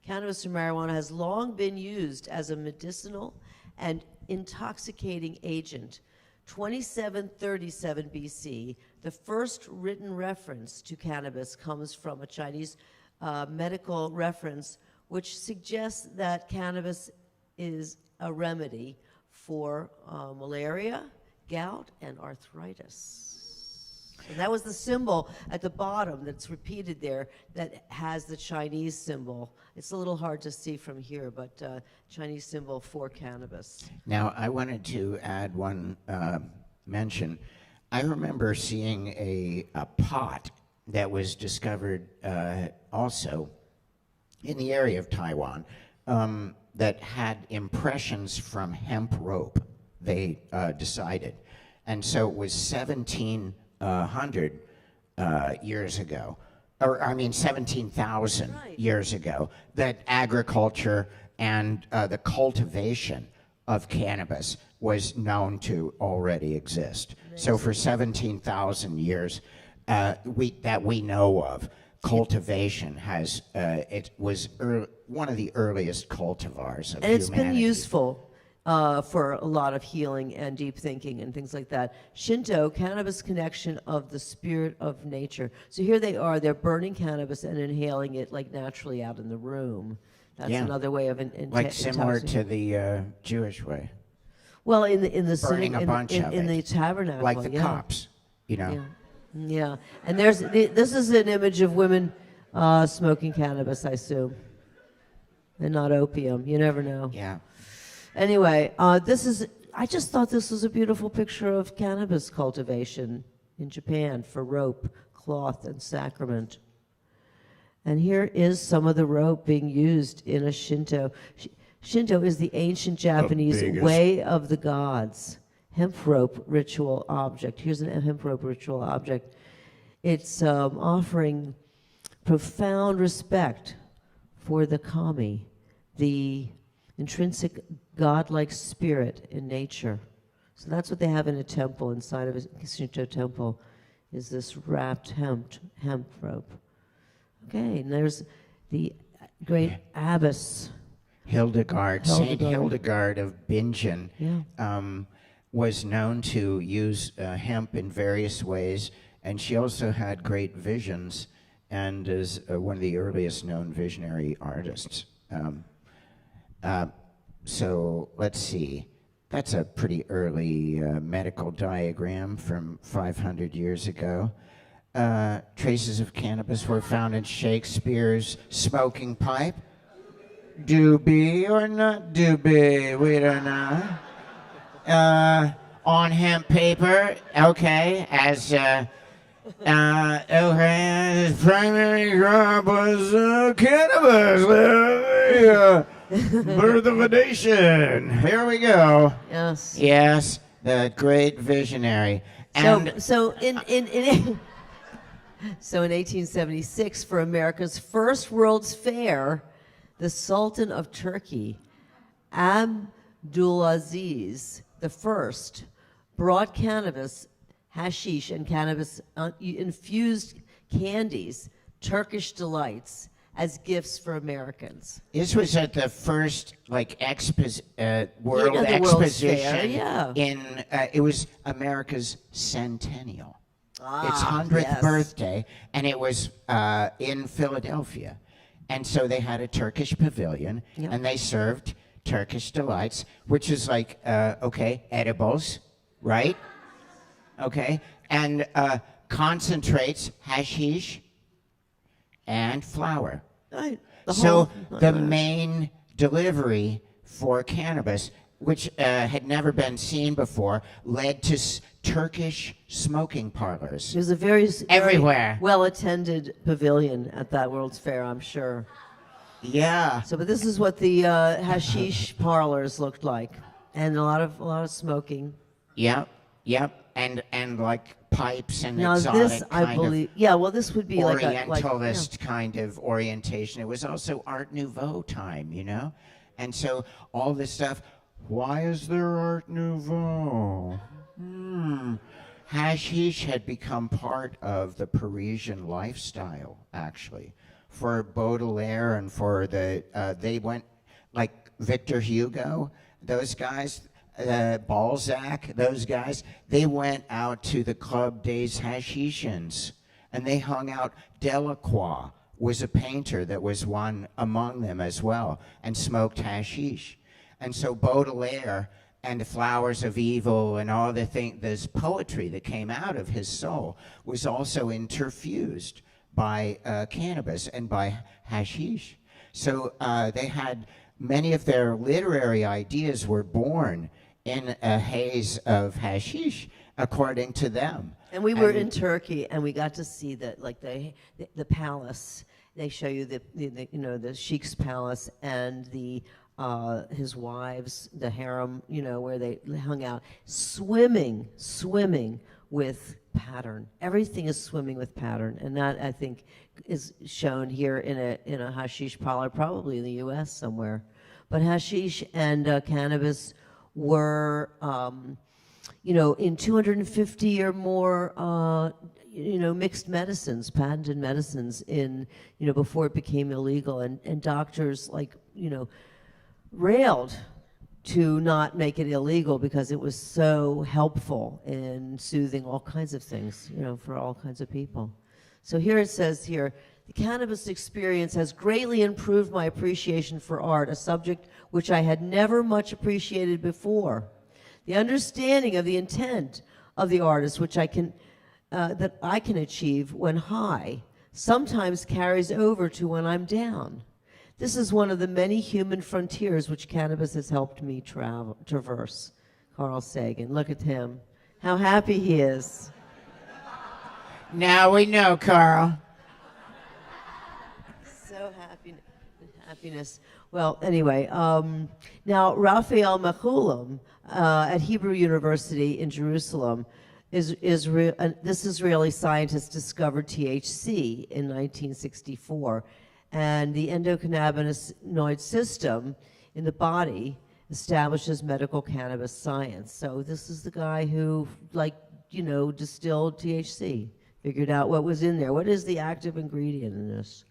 Cannabis or marijuana has long been used as a medicinal and intoxicating agent. 2737 BC, the first written reference to cannabis comes from a Chinese medical reference, which suggests that cannabis is a remedy for malaria, gout, and arthritis. And that was the symbol at the bottom that's repeated there that has the Chinese symbol. It's a little hard to see from here, but Chinese symbol for cannabis. Now, I wanted to add one mention. I remember seeing a pot that was discovered also in the area of Taiwan that had impressions from hemp rope, they decided. And so it was 1700 years ago, or I mean 17,000 years ago, that agriculture and the cultivation of cannabis was known to already exist. Amazing. So for 17,000 years that we know of, cultivation has, it was one of the earliest cultivars of humanity. And it's been useful for a lot of healing and deep thinking and things like that. Shinto, cannabis connection of the spirit of nature. So here they are, they're burning cannabis and inhaling it like naturally out in the room. That's another way of like similar to the Jewish way. Well, in the burning a bunch of in it, the tabernacle, like the cops, you know. Yeah, and this is an image of women smoking cannabis, I assume, and not opium. You never know. Yeah. Anyway, I just thought this was a beautiful picture of cannabis cultivation in Japan for rope, cloth, and sacrament. And here is some of the rope being used in a Shinto. Shinto is the ancient Japanese way of the gods. Hemp rope ritual object. Here's a hemp rope ritual object. It's offering profound respect for the kami, the intrinsic godlike spirit in nature. So that's what they have in a temple, inside of a Shinto temple, is this wrapped hemp rope. Okay, and there's the great abbess. Saint Hildegard of Bingen, was known to use hemp in various ways, and she also had great visions and is one of the earliest known visionary artists. So let's see. That's a pretty early medical diagram from 500 years ago. Traces of cannabis were found in Shakespeare's smoking pipe. Doobie or not doobie, we don't know. On hemp paper, okay, as his primary crop was cannabis. Birth of a nation. Here we go. Yes. Yes, the great visionary. And So in 1876, for America's first World's Fair, the Sultan of Turkey, Abdulaziz I, brought cannabis, hashish, and cannabis-infused candies, Turkish delights, as gifts for Americans. this was at the first world the World's Fair, exposition it was America's centennial. Its 100th birthday, and it was in Philadelphia. And so they had a Turkish pavilion, and they served Turkish delights, which is like, edibles, right? Okay, and concentrates, hashish, and flour. Right. The main delivery for cannabis, which had never been seen before, led to Turkish smoking parlors. It was a very everywhere well-attended pavilion at that World's Fair, I'm sure. Yeah. So, but this is what the hashish parlors looked like, and a lot of smoking. Yep. And like pipes and Now exotic this, I believe, this would be Orientalist kind of orientation. It was also Art Nouveau time, you know? And so all this stuff, why is there Art Nouveau? Hashish had become part of the Parisian lifestyle, actually. For Baudelaire and for they went, like Victor Hugo, those guys, Balzac, those guys, they went out to the Club des Hashishans, and they hung out. Delacroix was a painter that was one among them as well, and smoked hashish. And so Baudelaire and the flowers of evil and all this poetry that came out of his soul was also interfused by cannabis and by hashish. So they had many of their literary ideas were born in a haze of hashish, according to them. And we were in Turkey, and we got to see the palace. They show you the sheikh's palace and his wives, the harem, where they hung out, swimming with pattern. Everything is swimming with pattern, and that, I think, is shown here in a hashish parlor, probably in the U.S. somewhere. But hashish and cannabis were, in 250 or more, mixed medicines, patented medicines before it became illegal, and doctors railed to not make it illegal because it was so helpful in soothing all kinds of things, for all kinds of people. So here it says here, the cannabis experience has greatly improved my appreciation for art, a subject which I had never much appreciated before. The understanding of the intent of the artist, which that I can achieve when high, sometimes carries over to when I'm down. This is one of the many human frontiers which cannabis has helped me traverse. Carl Sagan, look at him. How happy he is. Now we know, Carl. So happiness. Well, anyway, now Raphael Mechoulam at Hebrew University in Jerusalem, this Israeli scientist discovered THC in 1964, and the endocannabinoid system in the body establishes medical cannabis science. So this is the guy who, distilled THC, figured out what was in there. What is the active ingredient in this?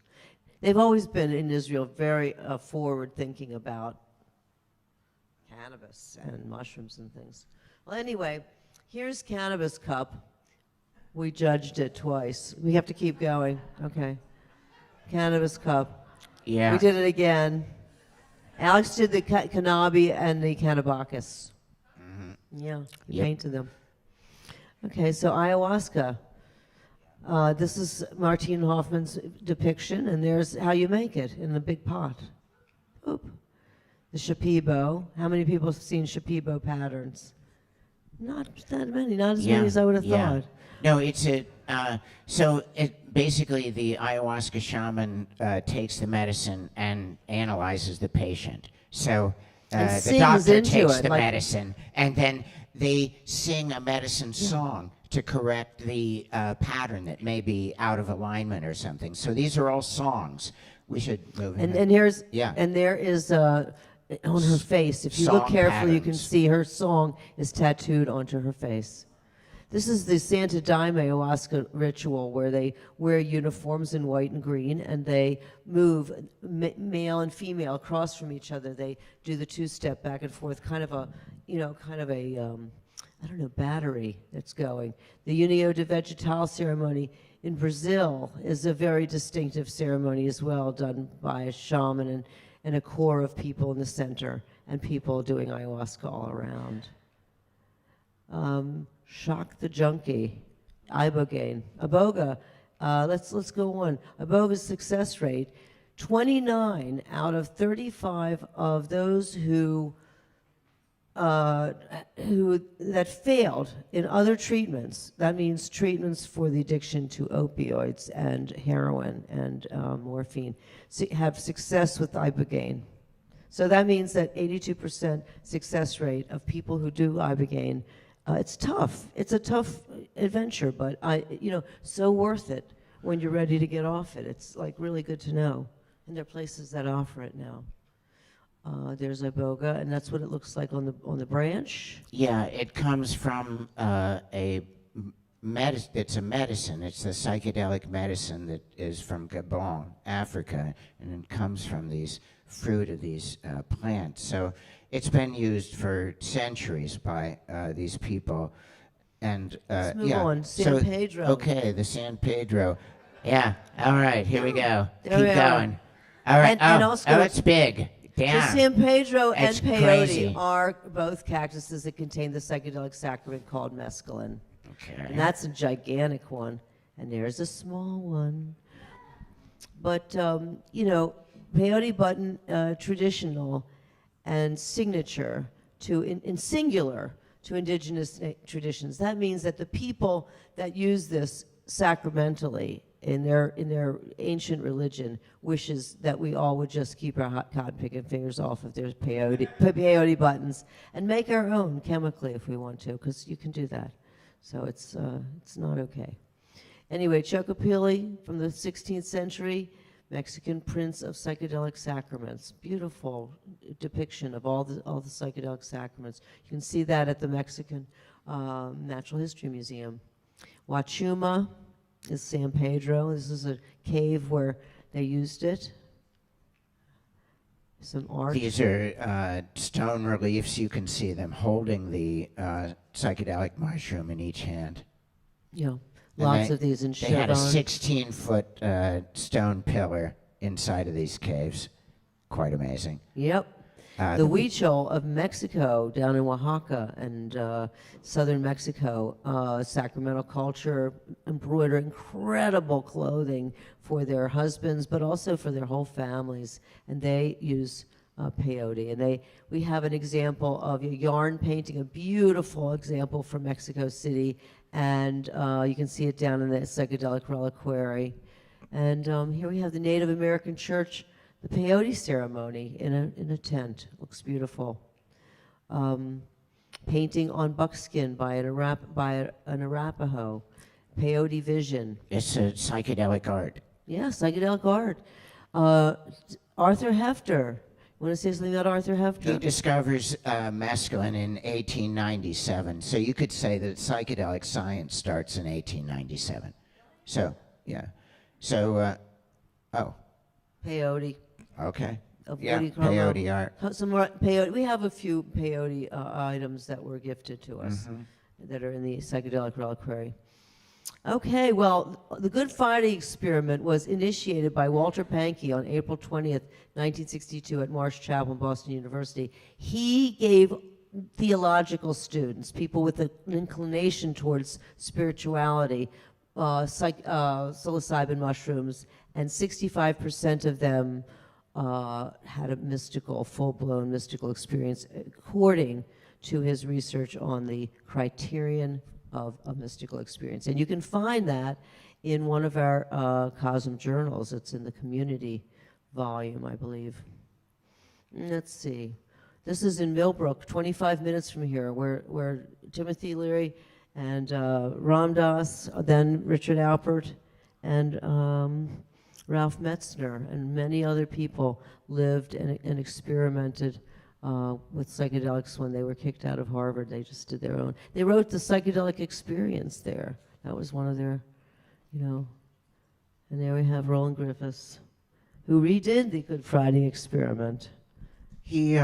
They've always been in Israel very forward thinking about cannabis and mushrooms and things. Well, anyway, here's Cannabis Cup. We judged it twice. We have to keep going. Okay. Cannabis Cup. Yeah. We did it again. Alex did the Cannabis and the Cannabis. Mm-hmm. Yeah, he painted them. Okay, so ayahuasca. This is Martine Hoffman's depiction, and there's how you make it in the big pot. Oop. The Shipibo. How many people have seen Shipibo patterns? Not that many, not as many as I would have thought. No, basically the ayahuasca shaman takes the medicine and analyzes the patient. So the doctor takes the medicine, and then they sing a medicine song to correct the pattern that may be out of alignment or something. So these are all songs. We should move in. And there is on her face, if you look carefully, you can see her song is tattooed onto her face. This is the Santa Daime ayahuasca ritual, where they wear uniforms in white and green, and they move male and female across from each other. They do the two-step back and forth, kind of a battery that's going. The União de Vegetal ceremony in Brazil is a very distinctive ceremony as well, done by a shaman and a core of people in the center, and people doing ayahuasca all around. Shock the junkie, ibogaine. Iboga, let's go on. Iboga's success rate, 29 out of 35 of those who that failed in other treatments. That means treatments for the addiction to opioids and heroin and morphine have success with ibogaine. So that means that 82% success rate of people who do ibogaine. It's tough. It's a tough adventure, but so worth it when you're ready to get off it. It's really good to know, and there are places that offer it now. There's iboga, and that's what it looks like on the branch. Yeah, it comes from it's a medicine. It's a psychedelic medicine that is from Gabon, Africa, and it comes from these fruit of these plants. So it's been used for centuries by these people. And let's move on. San Pedro. Okay, the San Pedro. Yeah. All right, here we go. There Keep going. All right. And also, it's big. Yeah. So San Pedro and It's peyote crazy. are both cactuses that contain the psychedelic sacrament called mescaline. Okay. And that's a gigantic one. And there's a small one. But, peyote button, traditional and signature in singular to indigenous traditions. That means that the people that use this sacramentally in their ancient religion wishes that we all would just keep our hot cotton picking fingers off of their peyote buttons and make our own chemically if we want to, because you can do that. So it's not okay. Anyway, Chocopili from the 16th century, Mexican prince of psychedelic sacraments. Beautiful depiction of all the psychedelic sacraments. You can see that at the Mexican Natural History Museum. Huachuma is San Pedro. This is a cave where they used it. Some art. These are stone reliefs. You can see them holding the psychedelic mushroom in each hand. Yeah, And lots they- of these in They had a Chevron. 16-foot stone pillar inside of these caves. Quite amazing. Yep. The Huichol of Mexico, down in Oaxaca and southern Mexico, Sacramental culture, embroider incredible clothing for their husbands, but also for their whole families. And they use peyote. And we have an example of a yarn painting, a beautiful example from Mexico City. And you can see it down in the psychedelic reliquary. And here we have the Native American church, the peyote ceremony in a tent. Looks beautiful. Painting on buckskin by an Arapaho. Peyote vision. It's a psychedelic art. Yeah, psychedelic art. Arthur Hefter. You want to say something about Arthur He Hefter? discovers mescaline in 1897. So you could say that psychedelic science starts in 1897. So, yeah. So, Peyote. okay. Of Yeah, Woody Cromwell. peyote art. Some more peyote. We have a few peyote items that were gifted to us Mm-hmm. that are in the psychedelic reliquary. Okay, well, the Good Friday experiment was initiated by Walter Pankey on April 20th, 1962 at Marsh Chapel in Boston University. He gave theological students, people with an inclination towards spirituality, psilocybin mushrooms, and 65% of them had a mystical, full-blown mystical experience, according to his research on the criterion of a mystical experience. And you can find that in one of our CoSM journals. It's in the community volume, I believe. Let's see. This is in Millbrook, 25 minutes from here, where Timothy Leary and Ram Dass, then Richard Alpert, and Ralph Metzner, and many other people lived and experimented with psychedelics when they were kicked out of Harvard. They just did their own. They wrote the psychedelic experience there. That was one of their, And there we have Roland Griffiths, who redid the Good Friday experiment. He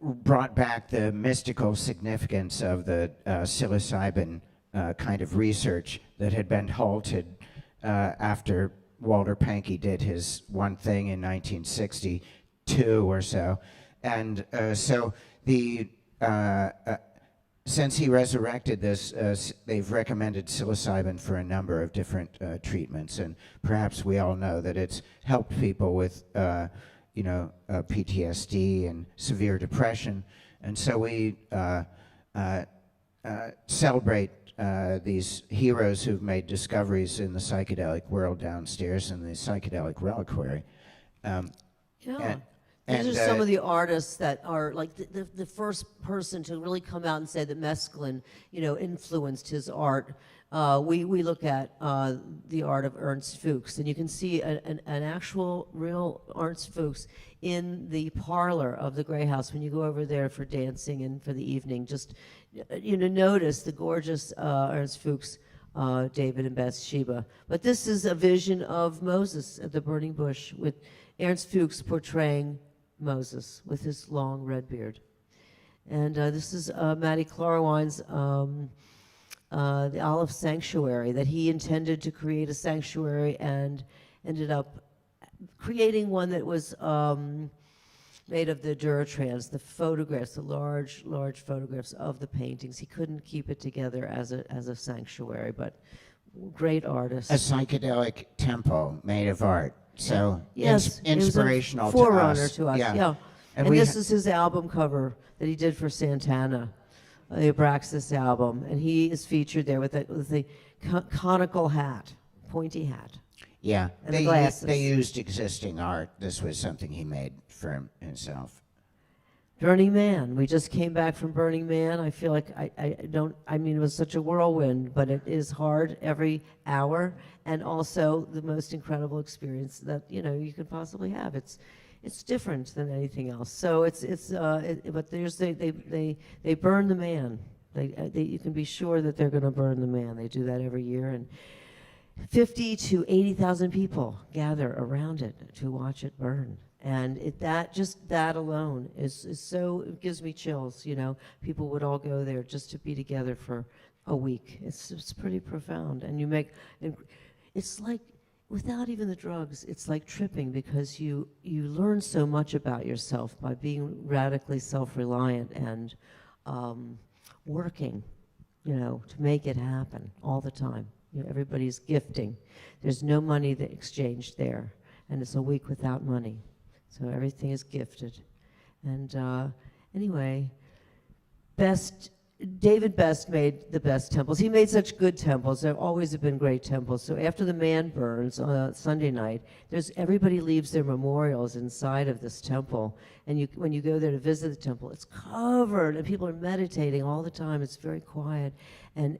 brought back the mystical significance of the psilocybin kind of research that had been halted after Walter Pankey did his one thing in 1962 or so. And so since he resurrected this, they've recommended psilocybin for a number of different treatments. And perhaps we all know that it's helped people with PTSD and severe depression. And so we celebrate these heroes who've made discoveries in the psychedelic world downstairs in the psychedelic reliquary. These are some of the artists that are like the first person to really come out and say that mescaline, influenced his art. We look at the art of Ernst Fuchs, and you can see an actual, real Ernst Fuchs in the parlor of the Grey House when you go over there for dancing and for the evening. Just, notice the gorgeous Ernst Fuchs, David and Bathsheba. But this is a vision of Moses at the burning bush with Ernst Fuchs portraying Moses with his long red beard. And this is Matty Clorowine's the Olive Sanctuary, that he intended to create a sanctuary and ended up creating one that was made of the Duratrans, the photographs, the large photographs of the paintings. He couldn't keep it together as a sanctuary, but great artist. A psychedelic temple made of art. So Yes, inspirational it was a forerunner to us. Yeah. And this is his album cover that he did for Santana, the Abraxas album, and he is featured there with the conical hat, pointy hat. Yeah, And the glasses. They used existing art. This was something he made for himself. Burning Man. We just came back from Burning Man. I feel like I mean, it was such a whirlwind, but it is hard every hour, and also the most incredible experience that, you could possibly have. It's different than anything else. So but they burn the man. You can be sure that they're going to burn the man. They do that every year, and 50 to 80,000 people gather around it to watch it burn. And that alone is so, it gives me chills, People would all go there just to be together for a week. It's pretty profound. And it's like, without even the drugs, it's like tripping, because you learn so much about yourself by being radically self-reliant and working, to make it happen all the time. Everybody's gifting. There's no money that exchanged there, and it's a week without money. So everything is gifted. And anyway, David Best made the best temples. He made such good temples. There always have been great temples. So after the man burns on Sunday night, everybody leaves their memorials inside of this temple. And when you go there to visit the temple, it's covered, and people are meditating all the time. It's very quiet, and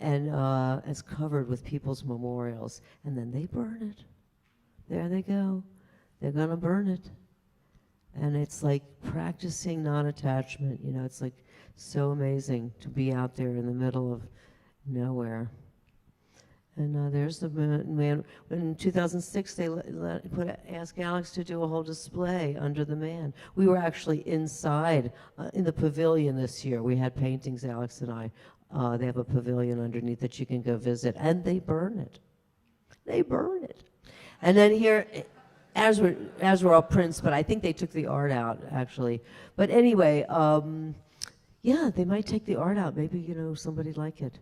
it's covered with people's memorials. And then they burn it. There they go. They're gonna burn it. And it's like practicing non-attachment. It's like so amazing to be out there in the middle of nowhere. And there's the man. In 2006, they asked Alex to do a whole display under the man. We were actually inside in the pavilion this year. We had paintings, Alex and I. They have a pavilion underneath that you can go visit, and they burn it. They burn it. And then here, as were all prints, but I think they took the art out, actually. But anyway, yeah, they might take the art out. Maybe, somebody'd like it.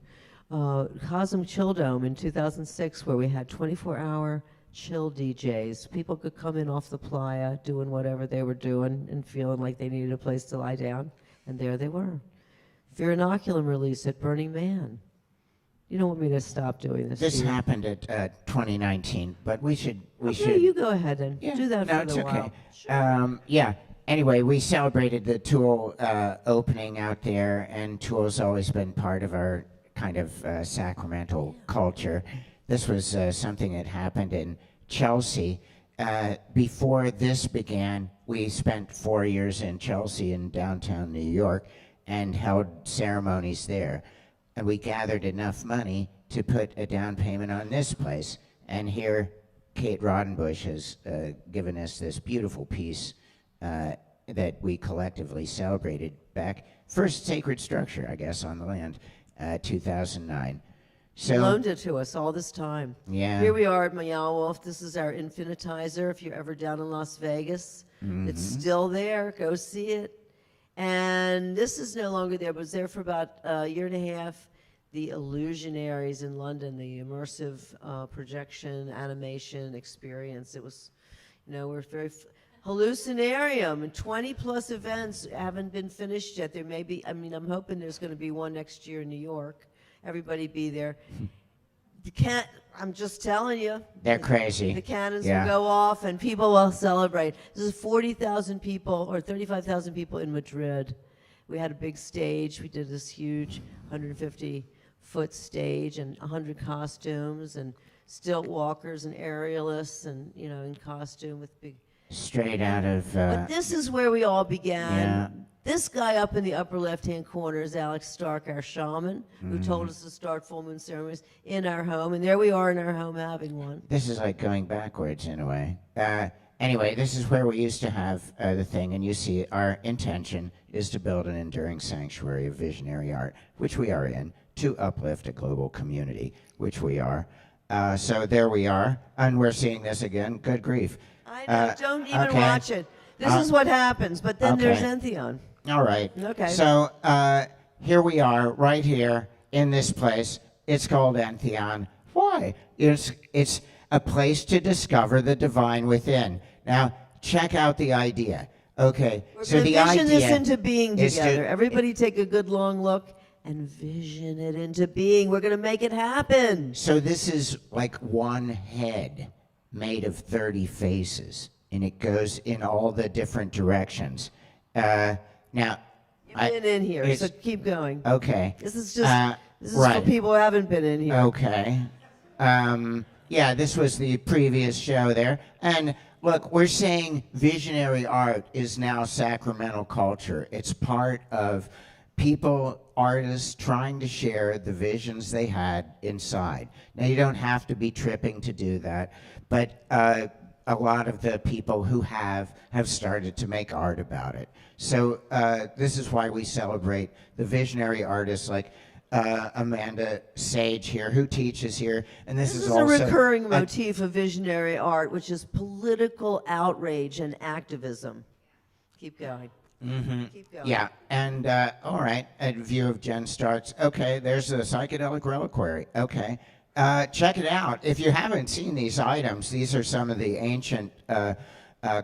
CoSM Chill Dome in 2006, where we had 24-hour chill DJs. People could come in off the playa doing whatever they were doing and feeling like they needed a place to lie down, and there they were. Fear Inoculum release at Burning Man. You don't want me to stop doing this. This happened at 2019, but we should. You go ahead and do that for a little while. Okay. Sure. Yeah. Anyway, we celebrated the Tool opening out there, and Tool's always been part of our kind of sacramental culture. This was something that happened in Chelsea. Before this began, we spent 4 years in Chelsea in downtown New York and held ceremonies there. And we gathered enough money to put a down payment on this place. And here, Kate Rodenbush has given us this beautiful piece that we collectively celebrated back. First sacred structure, I guess, on the land, 2009. So, you loaned it to us all this time. Yeah. Here we are at Meow-Wolf. This is our infinitizer. If you're ever down in Las Vegas, it's still there. Go see it. And this is no longer there, but it was there for about a year and a half. The Illusionaries in London, the immersive projection, animation experience. It was, we're very hallucinarium, and 20 plus events haven't been finished yet. There may be, I'm hoping there's going to be one next year in New York. Everybody be there. I'm just telling you. They're crazy. The cannons will go off and people will celebrate. This is 40,000 people or 35,000 people in Madrid. We had a big stage. We did this huge 150-foot stage and 100 costumes and stilt walkers and aerialists and, in costume with big... Straight out of... but this is where we all began. Yeah. This guy up in the upper left-hand corner is Alex Stark, our shaman, who told us to start full moon ceremonies in our home. And there we are in our home having one. This is like going backwards in a way. Anyway, this is where we used to have the thing, and you see our intention is to build an enduring sanctuary of visionary art, which we are in, to uplift a global community, which we are. So there we are, and we're seeing this again. Good grief. I know, don't even watch it. This is what happens, but then there's okay. Entheon. All right. Okay. So here we are, right here in this place. It's called Entheon. Why? It's a place to discover the divine within. Now, check out the idea. Okay. We're So going to the vision idea this into being is together. Everybody take a good long look and vision it into being. We're going to make it happen. So this is like one head made of 30 faces, and it goes in all the different directions. Now, You've been in here, so it's- keep going. okay. This is just this is for right. people who haven't been in here. Okay. Yeah, this was the previous show there. And look, we're saying visionary art is now sacramental culture. It's part of people, artists trying to share the visions they had inside. Now, you don't have to be tripping to do that, but a lot of the people who have started to make art about it. So this is why we celebrate the visionary artists like Amanda Sage here, who teaches here, and this is a also recurring motif of visionary art, which is political outrage and activism. Keep going. Keep going. Yeah, and all right, a view of Jen Starks. Okay, there's a psychedelic reliquary. Okay, check it out. If you haven't seen these items, these are some of the ancient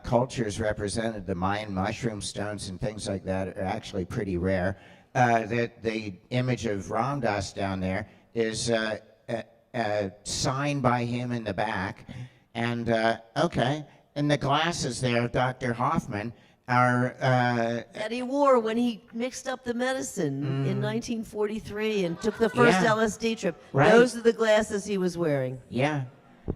cultures represented. The Mayan mushroom stones and things like that are actually pretty rare. The image of Ram Dass down there is signed by him in the back. And, okay, and the glasses there of Dr. Hoffman are... that he wore when he mixed up the medicine in 1943 and took the first Yeah. LSD trip. Right. Those are the glasses he was wearing. Yeah,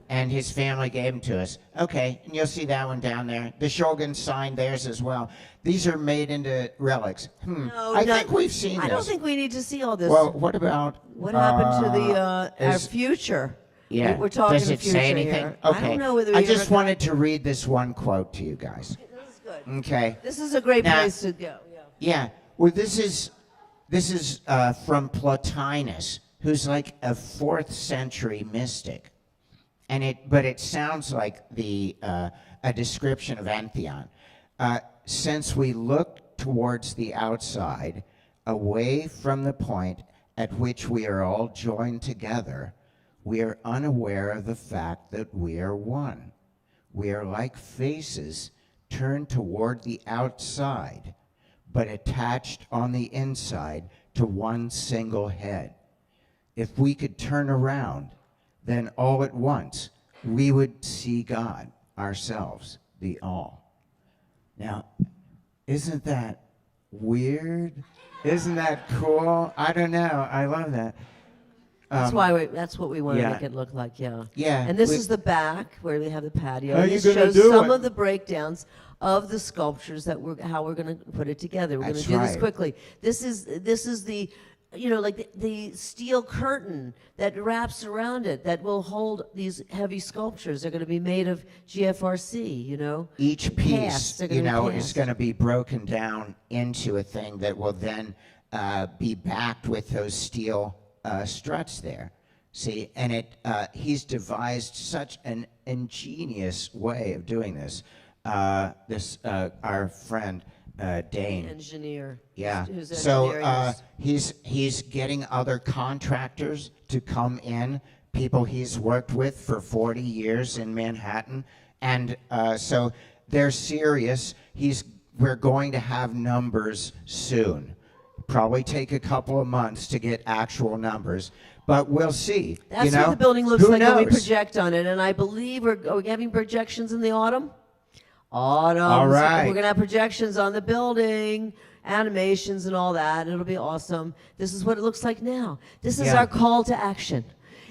and his family gave them to us. Okay, and you'll see that one down there. The Shogun signed theirs as well. These are made into relics. No, I think we've seen I this. don't think we need to see all this. Well, what about... what happened to the our is- future? Yeah. We're talking Does it future say anything? here. Okay. I don't know whether I we just ever wanted to read this one quote to you guys. This is good. Okay. This is a great Now- place to go. Yeah. Yeah. Well, this is from Plotinus, who's like a 4th century mystic, but it sounds like a description of Entheon. Since we look towards the outside, away from the point at which we are all joined together, we are unaware of the fact that we are one. We are like faces turned toward the outside, but attached on the inside to one single head. If we could turn around, then all at once we would see God, ourselves, the all. Now, isn't that weird? Isn't that cool? I don't know. I love that. That's what we want to yeah. make it look like, yeah. Yeah, And this we- is the back where we have the patio. How are you This gonna shows do some it? of the breakdowns of the sculptures that how we're going to put it together. We're going to That's do this right. quickly. This is the like the steel curtain that wraps around it that will hold these heavy sculptures. They're going to be made of GFRC, Each Cast. piece, They're gonna be is cast. going to be broken down into a thing that will then be backed with those steel struts there. See, and he's devised such an ingenious way of doing this. Our friend Dane. engineer. Yeah. Who's So engineering this. he's getting other contractors to come in, people he's worked with for 40 years in Manhattan, and so they're serious. We're going to have numbers soon. Probably take a couple of months to get actual numbers, but we'll see. That's what the building looks Who like when we knows? project on it. And I believe are we having projections in the autumn? Autumn. All So right. we're going to have projections on the building, animations and all that. It'll be awesome. This is what it looks like now. This is Yeah. our call to action.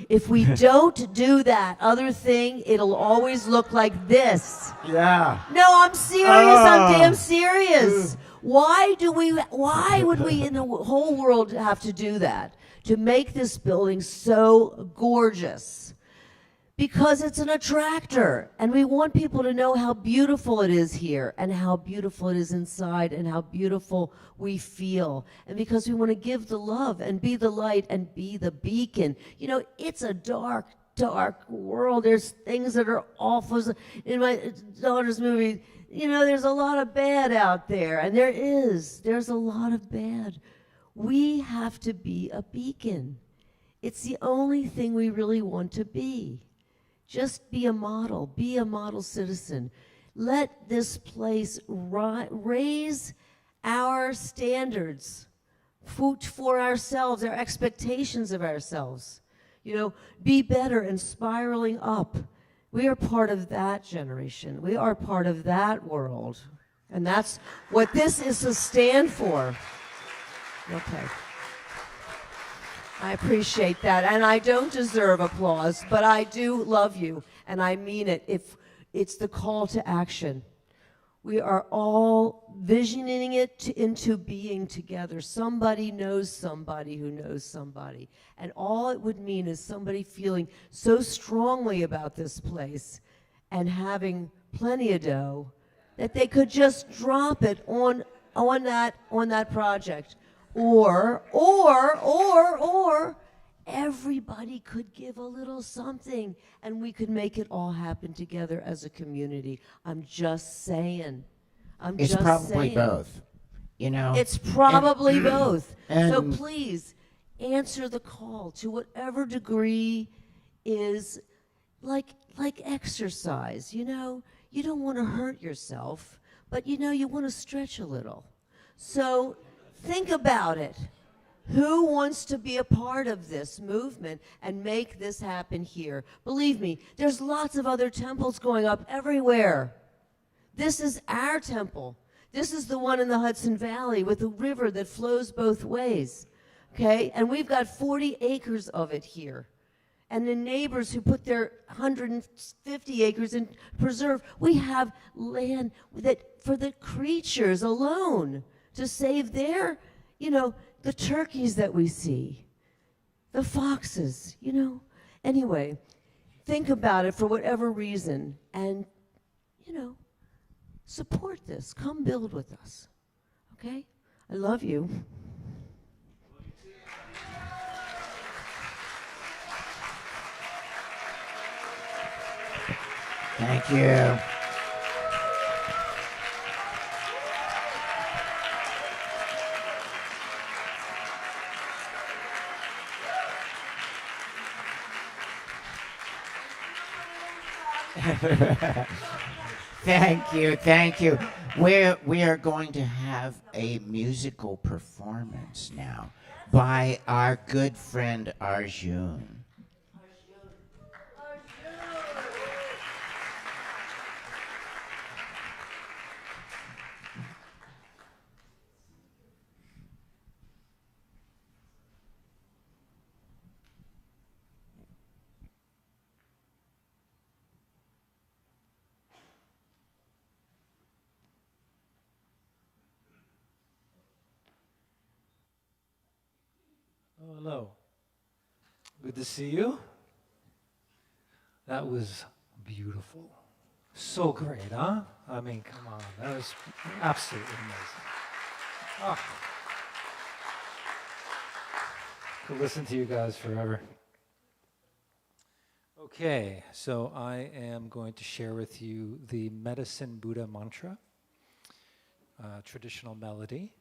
If we don't do that other thing, it'll always look like this. Yeah. No, I'm serious. I'm damn serious. Why would we in the whole world have to do that? To make this building so gorgeous? Because it's an attractor, and we want people to know how beautiful it is here, and how beautiful it is inside, and how beautiful we feel. And because we want to give the love, and be the light, and be the beacon. It's a dark world. There's things that are awful. In my daughter's movie, there's a lot of bad out there, and there's a lot of bad. We have to be a beacon. It's the only thing we really want to be. Just be a model citizen. Let this place raise our standards for ourselves, our expectations of ourselves. Be better and spiraling up. We are part of that generation. We are part of that world. And that's what this is to stand for. Okay. I appreciate that. And I don't deserve applause, but I do love you. And I mean it. If it's the call to action. We are all visioning it into being together. Somebody knows somebody who knows somebody. And all it would mean is somebody feeling so strongly about this place and having plenty of dough that they could just drop it on that project. Or everybody could give a little something and we could make it all happen together as a community. I'm just saying. It's probably both, It's probably both. So and- please answer the call to whatever degree is like exercise, You don't want to hurt yourself, but you want to stretch a little. So think about it. Who wants to be a part of this movement and make this happen here? Believe me, there's lots of other temples going up everywhere. This is our temple. This is the one in the Hudson Valley with a river that flows both ways, okay? And we've got 40 acres of it here. And the neighbors who put their 150 acres in preserve, we have land that for the creatures alone to save their, the turkeys that we see, the foxes, Anyway, think about it for whatever reason and, support this. Come build with us, okay? I love you. Thank you. Thank you. We are going to have a musical performance now by our good friend Arjun. Oh, hello. Good to see you. That was beautiful. So great, huh? I mean, come on. That was absolutely amazing. Oh. Could listen to you guys forever. Okay, so I am going to share with you the Medicine Buddha mantra, traditional melody.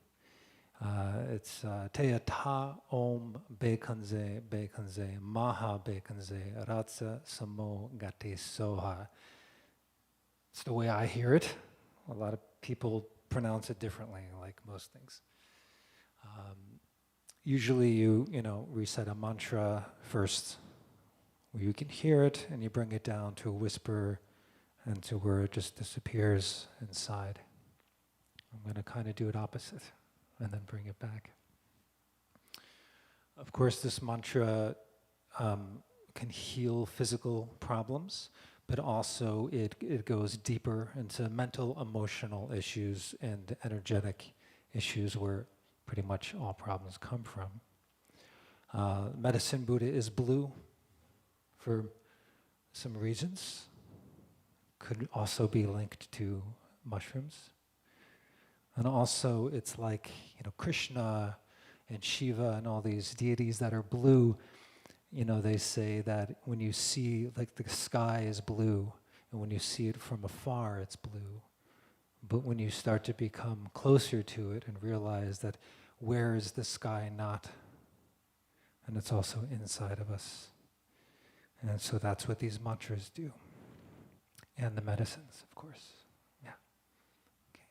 It's Teya Ta Om Bekanze Bekanze Maha Bekanze Ratsa Samo Gate Soha. It's the way I hear it. A lot of people pronounce it differently, like most things. Usually you reset a mantra first where you can hear it and you bring it down to a whisper and to where it just disappears inside. I'm going to kind of do it opposite and then bring it back. Of course, this mantra can heal physical problems, but also it goes deeper into mental, emotional issues and energetic issues where pretty much all problems come from. Medicine Buddha is blue for some reasons. Could also be linked to mushrooms. And also it's like, Krishna and Shiva and all these deities that are blue, they say that when you see, like the sky is blue, and when you see it from afar, it's blue. But when you start to become closer to it and realize that where is the sky not? And it's also inside of us. And so that's what these mantras do. And the medicines, of course. Yeah. Okay.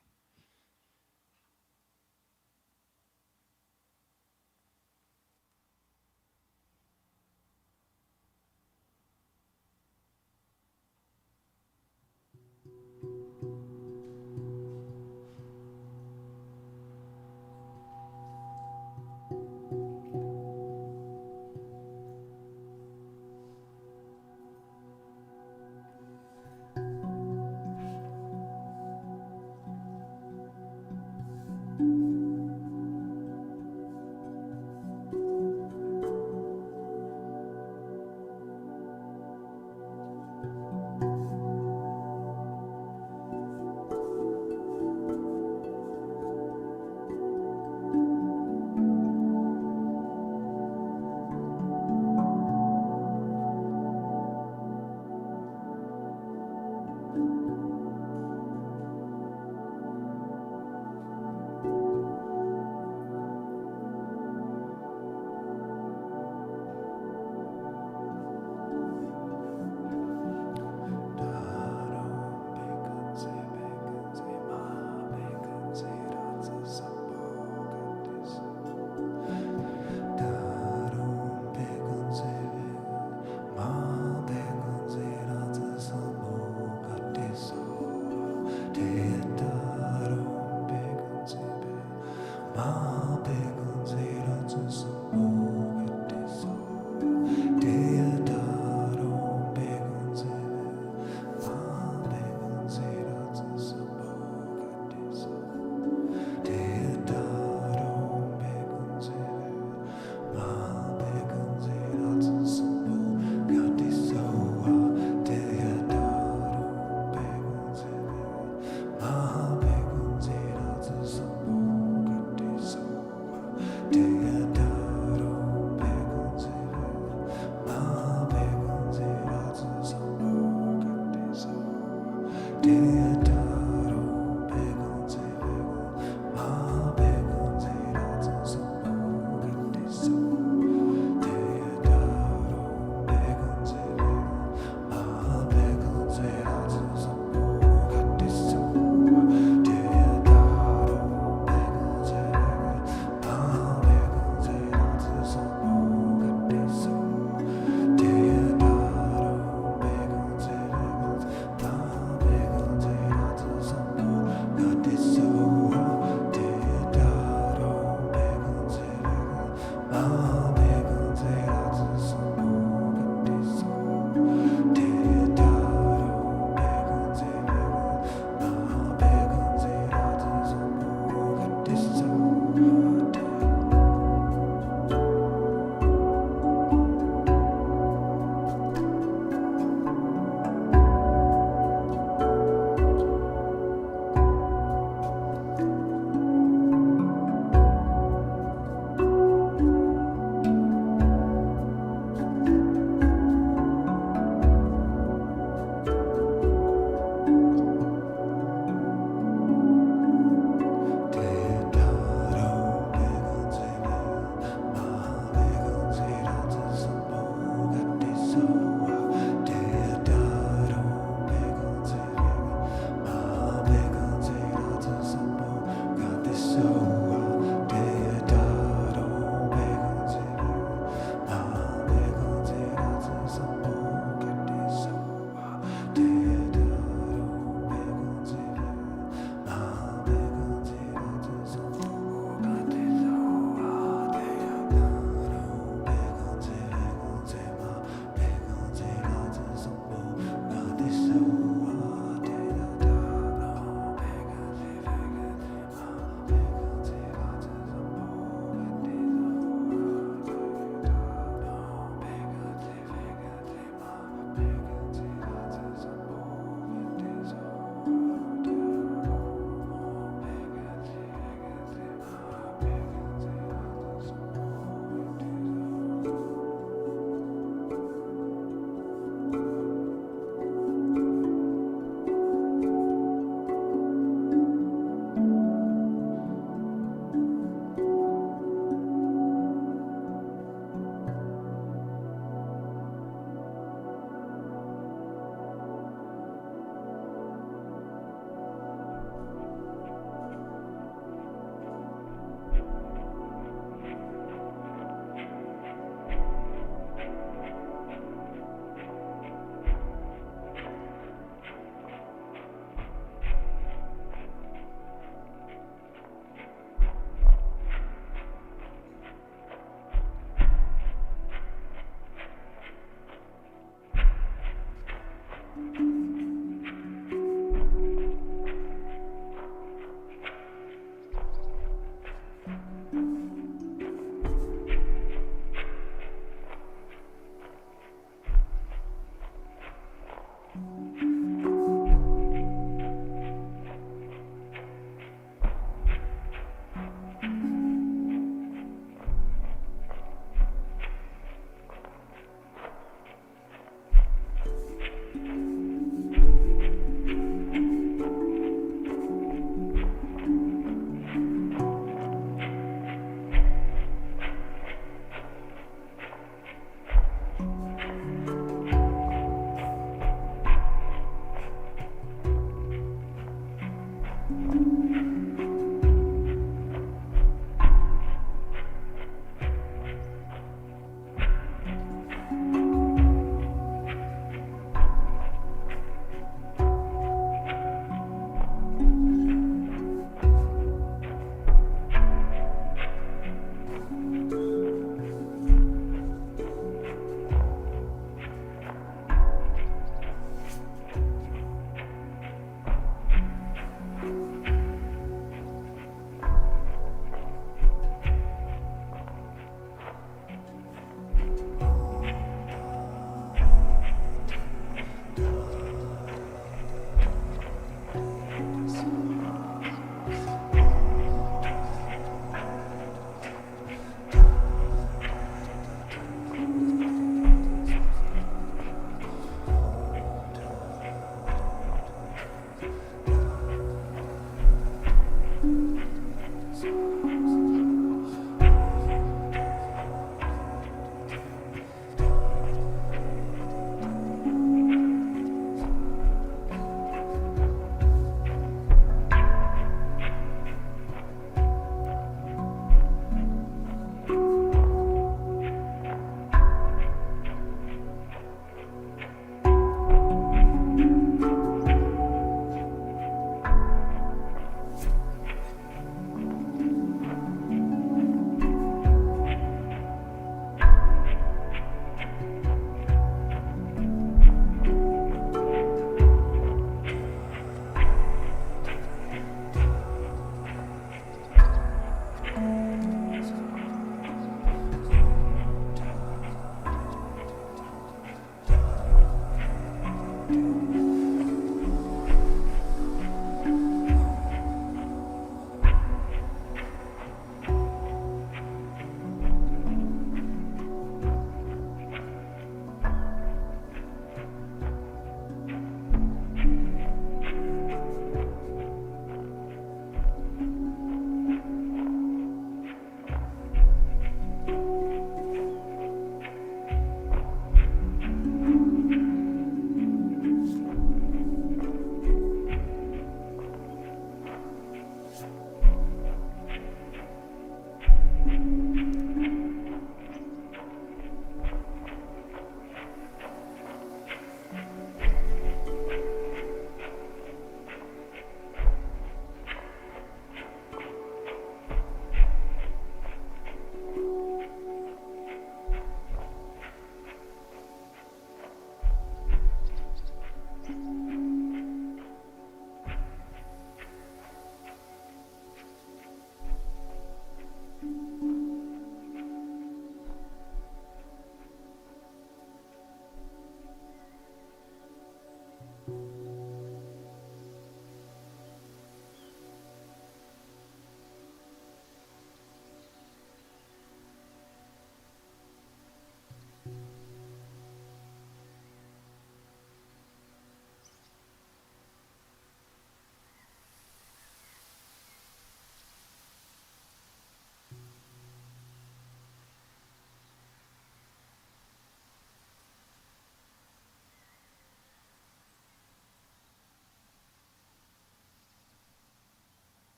Thank you.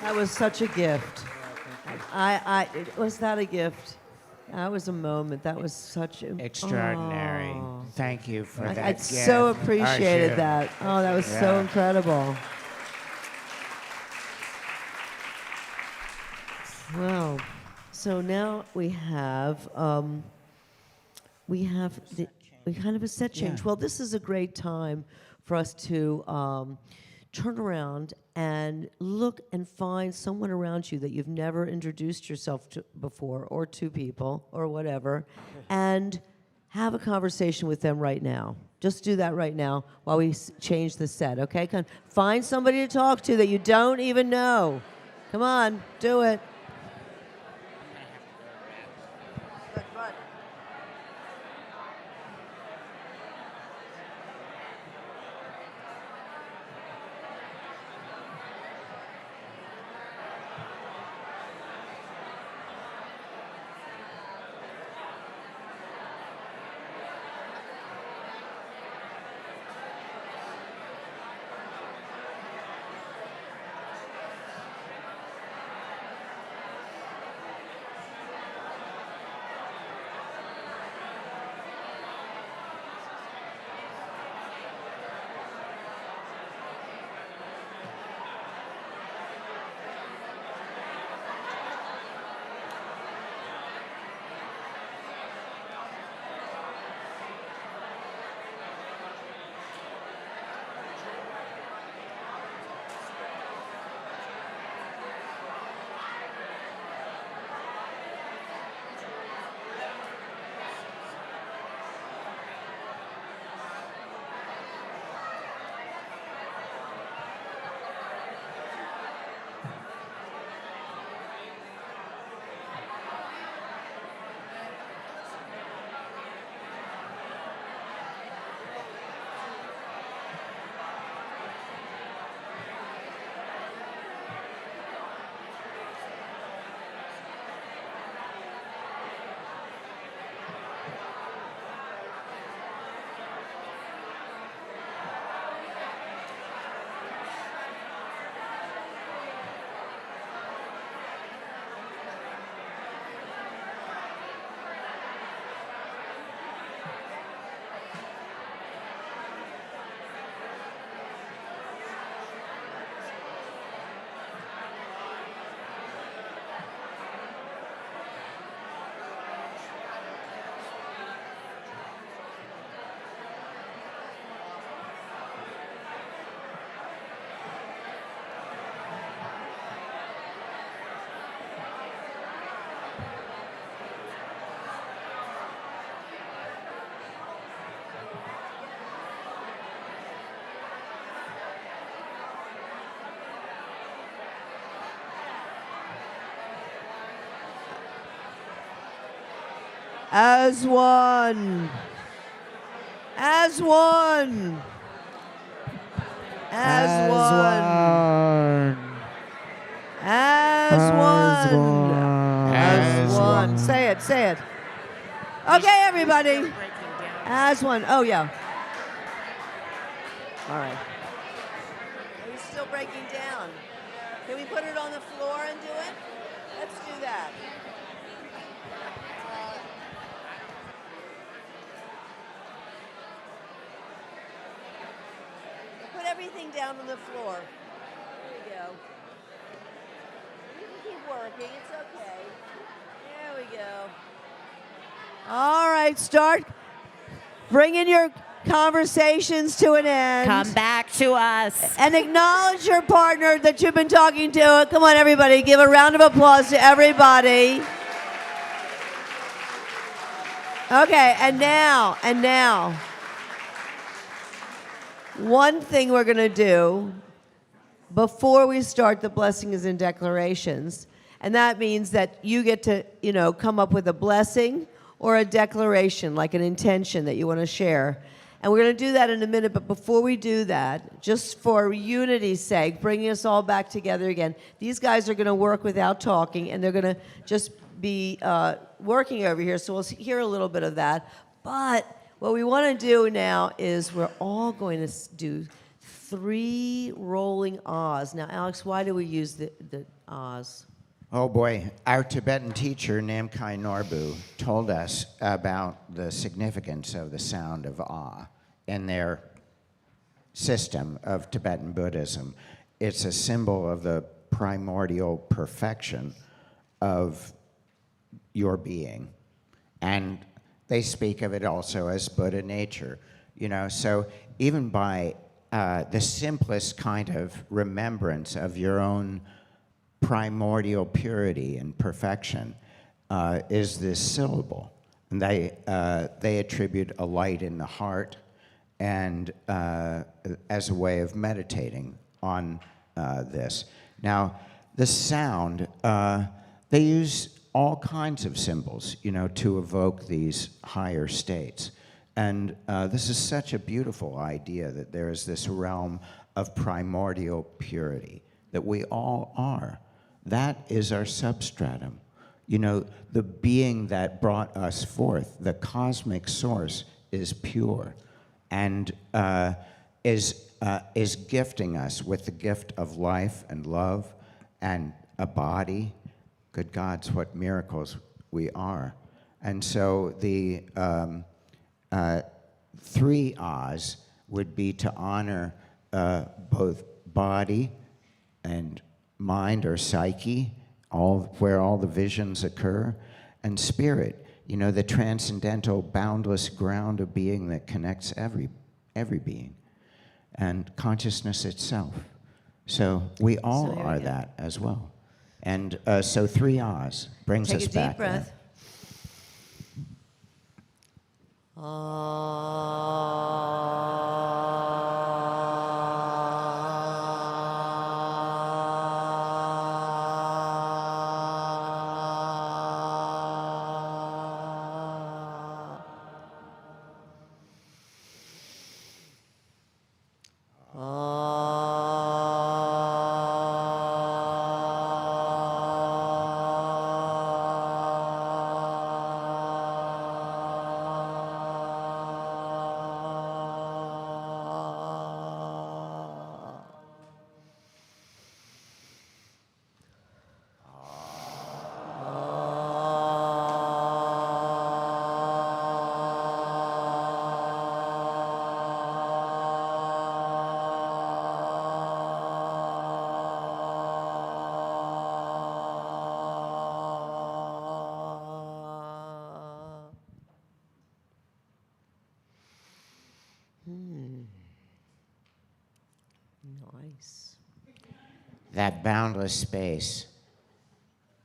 That was such a gift. Was that a gift? That was a moment. That was such a Extraordinary. Oh. Thank you for that I gift. so appreciated Usher. that. Oh, that was so Yeah. incredible. Well, so now we kind of a set change. Yeah. Well, this is a great time for us to turn around and look and find someone around you that you've never introduced yourself to before, or to people, or whatever, and have a conversation with them right now. Just do that right now while we change the set, okay? Find somebody to talk to that you don't even know. Come on, do it. as one, as one, as one, as one, as one. Say it, say it. Okay, everybody. As one. Oh, yeah. All right. Are we still breaking down? Can we put it on the floor and do it? Let's do that. Put everything down on the floor. There we go. You can keep working. It's okay. There we go. All right, start bringing your conversations to an end. Come back to us. And acknowledge your partner that you've been talking to. Come on, everybody. Give a round of applause to everybody. Okay, and now, one thing we're going to do before we start the blessings and declarations, and that means that you get to, come up with a blessing or a declaration, like an intention that you want to share. And we're going to do that in a minute, but before we do that, just for unity's sake, bringing us all back together again, these guys are going to work without talking, and they're going to just be working over here, so we'll hear a little bit of that. But what we want to do now is we're all going to do 3 rolling ahs. Now, Alex, why do we use the ahs? Oh boy, our Tibetan teacher, Namkhai Norbu, told us about the significance of the sound of ah in their system of Tibetan Buddhism. It's a symbol of the primordial perfection of your being. And they speak of it also as Buddha nature. So even by the simplest kind of remembrance of your own primordial purity and perfection is this syllable. And they attribute a light in the heart and as a way of meditating on this. Now, the sound, they use all kinds of symbols, to evoke these higher states. And this is such a beautiful idea that there is this realm of primordial purity that we all are. That is our substratum. The being that brought us forth, the cosmic source, is pure and is gifting us with the gift of life and love and a body. Good gods, what miracles we are. And so the 3 ahs would be to honor both body and mind or psyche, where all the visions occur, and spirit, the transcendental, boundless ground of being that connects every being, and consciousness itself. So we all are that as well. And so 3 ahs brings us back. Take a deep breath. Nice. That boundless space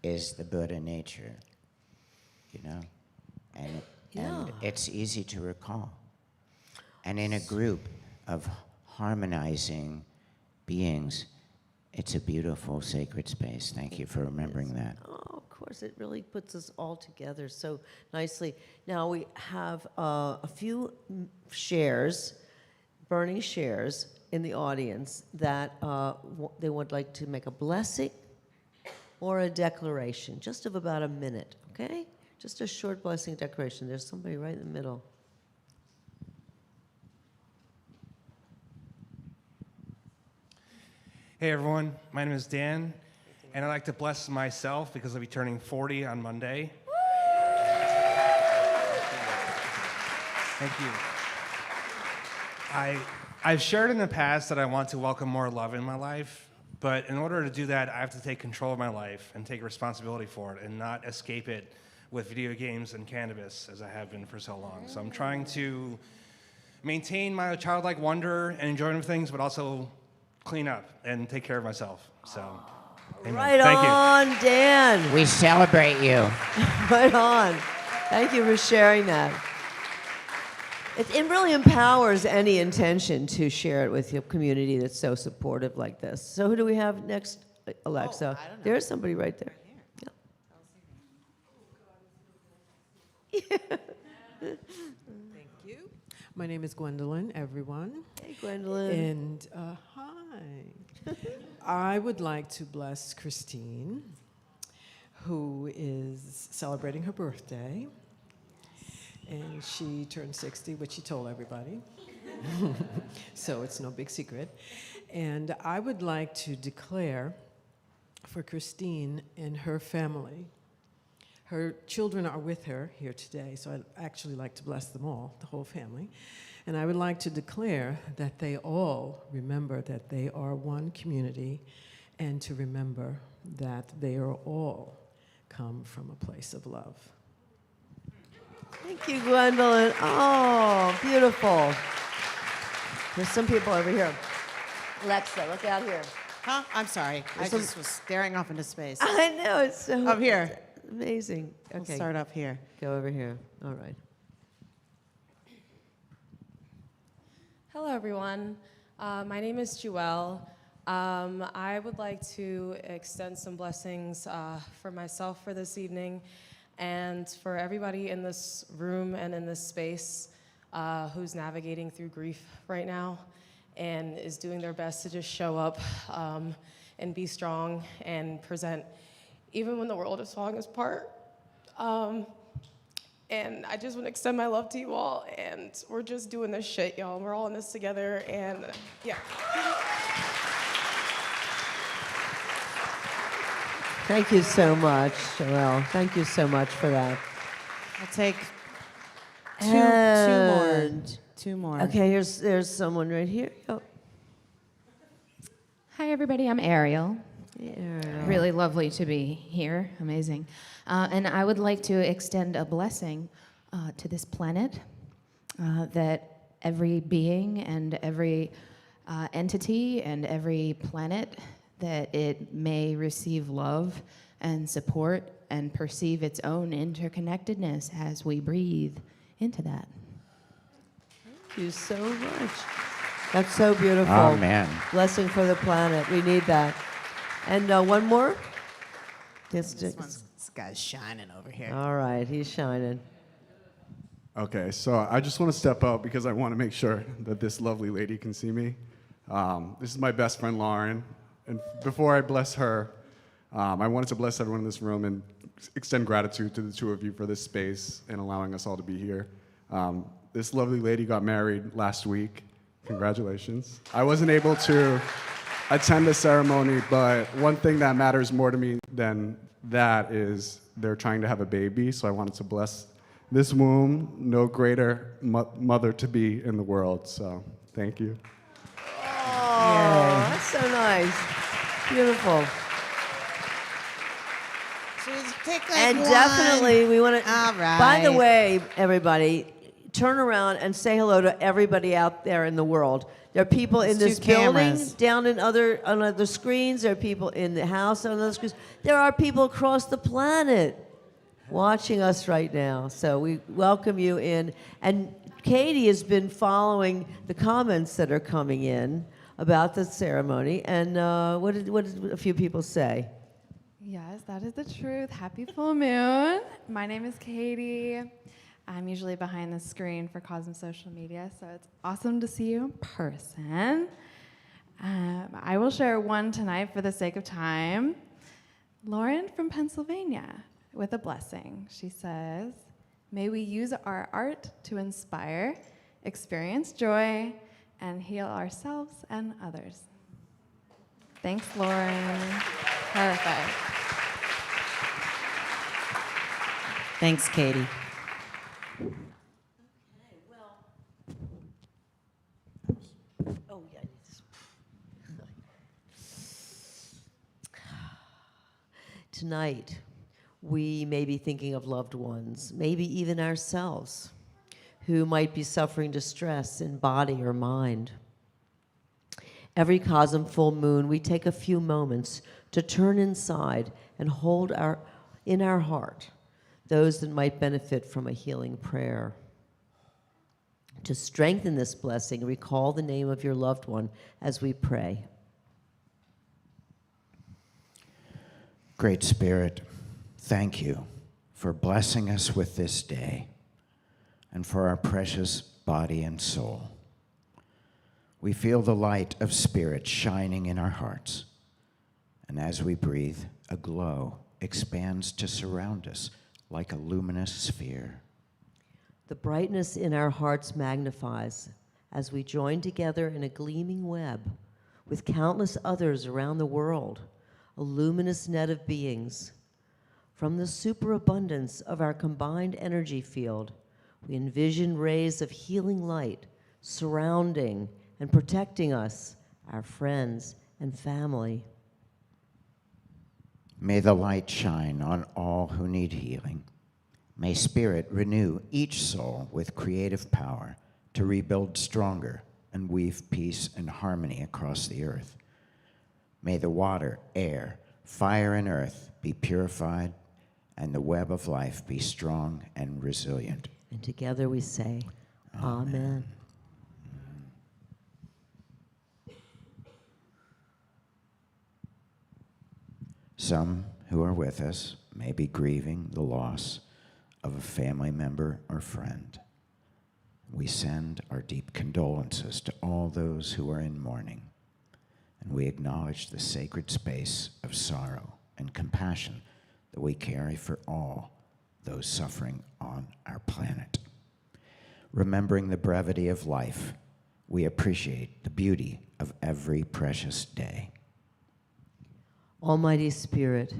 is the Buddha nature, and it's easy to recall. And in a group of harmonizing beings, it's a beautiful sacred space. Thank you for remembering that. Oh, of course. course, it really puts us all together so nicely. Now we have a few shares, burning shares in the audience that they would like to make a blessing or a declaration, just of about a minute, okay? Just a short blessing declaration. There's somebody right in the middle. Hey everyone, my name is Dan, and I'd like to bless myself because I'll be turning 40 on Monday. Thank you. I've shared in the past that I want to welcome more love in my life, but in order to do that, I have to take control of my life and take responsibility for it and not escape it with video games and cannabis as I have been for so long. So I'm trying to maintain my childlike wonder and enjoyment of things, but also clean up and take care of myself. So, amen. Right Thank you. on, Dan. We celebrate you. Right on. Thank you for sharing that. It really empowers any intention to share it with your community that's so supportive like this. So who do we have next, Alexa? I don't know. There's somebody right there. Thank you. My name is Gwendolyn, everyone. Hey, Gwendolyn. And hi. I would like to bless Christine, who is celebrating her birthday. And she turned 60, which she told everybody. So it's no big secret. And I would like to declare for Christine and her family. Her children are with her here today, so I'd actually like to bless them all, the whole family. And I would like to declare that they all remember that they are one community, and to remember that they are all come from a place of love. Thank you, Gwendolyn. Oh, beautiful. There's some people over here. Alexa, look out here. Huh? I'm sorry. I just was staring off into space. I know, it's so Up here. amazing. We'll Okay, start up here. go over here. All right. Hello, everyone. My name is Jewel. I would like to extend some blessings for myself for this evening and for everybody in this room and in this space who's navigating through grief right now and is doing their best to just show up and be strong and present even when the world is falling apart. And I just want to extend my love to you all, and we're just doing this shit, y'all. We're all in this together, and yeah. Thank you so much, Joelle. Thank you so much for that. I'll take And- two more. Okay, there's someone right here. Oh, Hi, everybody. I'm Ariel. yeah. Really lovely to be here. Amazing. And I would like to extend a blessing to this planet that every being and every entity and every planet, that it may receive love and support and perceive its own interconnectedness as we breathe into that. Thank you so much. That's so beautiful. Amen. Blessing for the planet. We need that. And one more? This guy's shining over here. All right, he's shining. Okay, so I just want to step out because I want to make sure that this lovely lady can see me. This is my best friend, Lauren. And before I bless her, I wanted to bless everyone in this room and extend gratitude to the two of you for this space and allowing us all to be here. This lovely lady got married last week. Congratulations. I wasn't able to attend the ceremony, but one thing that matters more to me than that is they're trying to have a baby, so I wanted to bless this womb, no greater mother-to-be in the world, so thank you. Oh, that's so nice. Beautiful. So just take like And one. definitely, we want to. All right. By the way, everybody, turn around and say hello to everybody out there in the world. There are people in There's this two building, cameras. down on other screens. There are people in the house on other screens. There are people across the planet watching us right now. So we welcome you in. And Katie has been following the comments that are coming in about the ceremony. And what did a few people say? Yes, that is the truth. Happy full moon. My name is Katie. I'm usually behind the screen for CoSM social media, so it's awesome to see you in person. I will share one tonight for the sake of time. Lauren from Pennsylvania with a blessing. She says, may we use our art to inspire, experience joy, and heal ourselves and others. Thanks, Lauren. Perfect. Thanks, Katie. Oh, yeah. Tonight, we may be thinking of loved ones, maybe even ourselves, who might be suffering distress in body or mind. Every CoSM full moon, we take a few moments to turn inside and hold in our heart those that might benefit from a healing prayer. To strengthen this blessing, recall the name of your loved one as we pray. Great Spirit, thank you for blessing us with this day and for our precious body and soul. We feel the light of Spirit shining in our hearts, and as we breathe, a glow expands to surround us like a luminous sphere. The brightness in our hearts magnifies as we join together in a gleaming web with countless others around the world, a luminous net of beings. From the superabundance of our combined energy field, we envision rays of healing light surrounding and protecting us, our friends, and family. May the light shine on all who need healing. May Spirit renew each soul with creative power to rebuild stronger and weave peace and harmony across the earth. May the water, air, fire, and earth be purified, and the web of life be strong and resilient. And together we say, Amen. Some who are with us may be grieving the loss of a family member or friend. We send our deep condolences to all those who are in mourning, and we acknowledge the sacred space of sorrow and compassion that we carry for all those suffering on our planet. Remembering the brevity of life, we appreciate the beauty of every precious day. Almighty Spirit,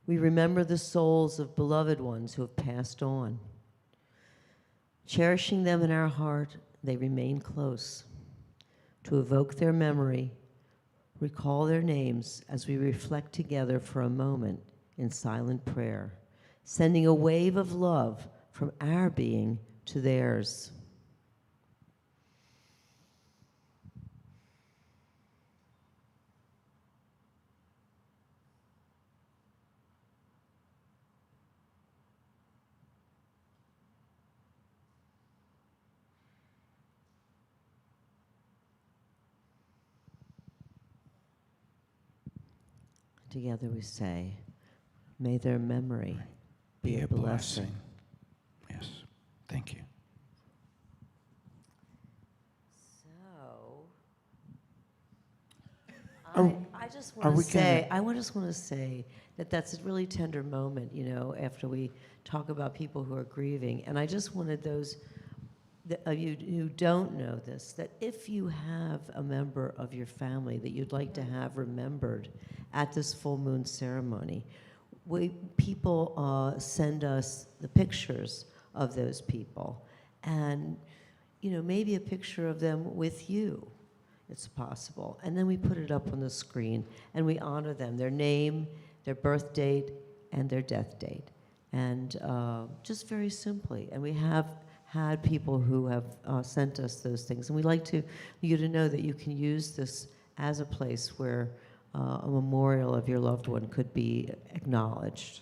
we remember the souls of beloved ones who have passed on. Cherishing them in our heart, they remain close. To evoke their memory, recall their names as we reflect together for a moment in silent prayer, sending a wave of love from our being to theirs. Together we say, may their memory Be a blessing. Yes, thank you. So, Are- I just are want we to say, gonna- just want to say that that's a really tender moment, you know, after we talk about people who are grieving. And I just wanted those of you who don't know this, that if you have a member of your family that you'd like to have remembered at this full moon ceremony, people send us the pictures of those people, and you know, maybe a picture of them with you. It's possible. And then we put it up on the screen and we honor them, their name, their birth date, and their death date. And just very simply. And we have had people who have sent us those things. And we'd like you to know that you can use this as a place where a memorial of your loved one could be acknowledged.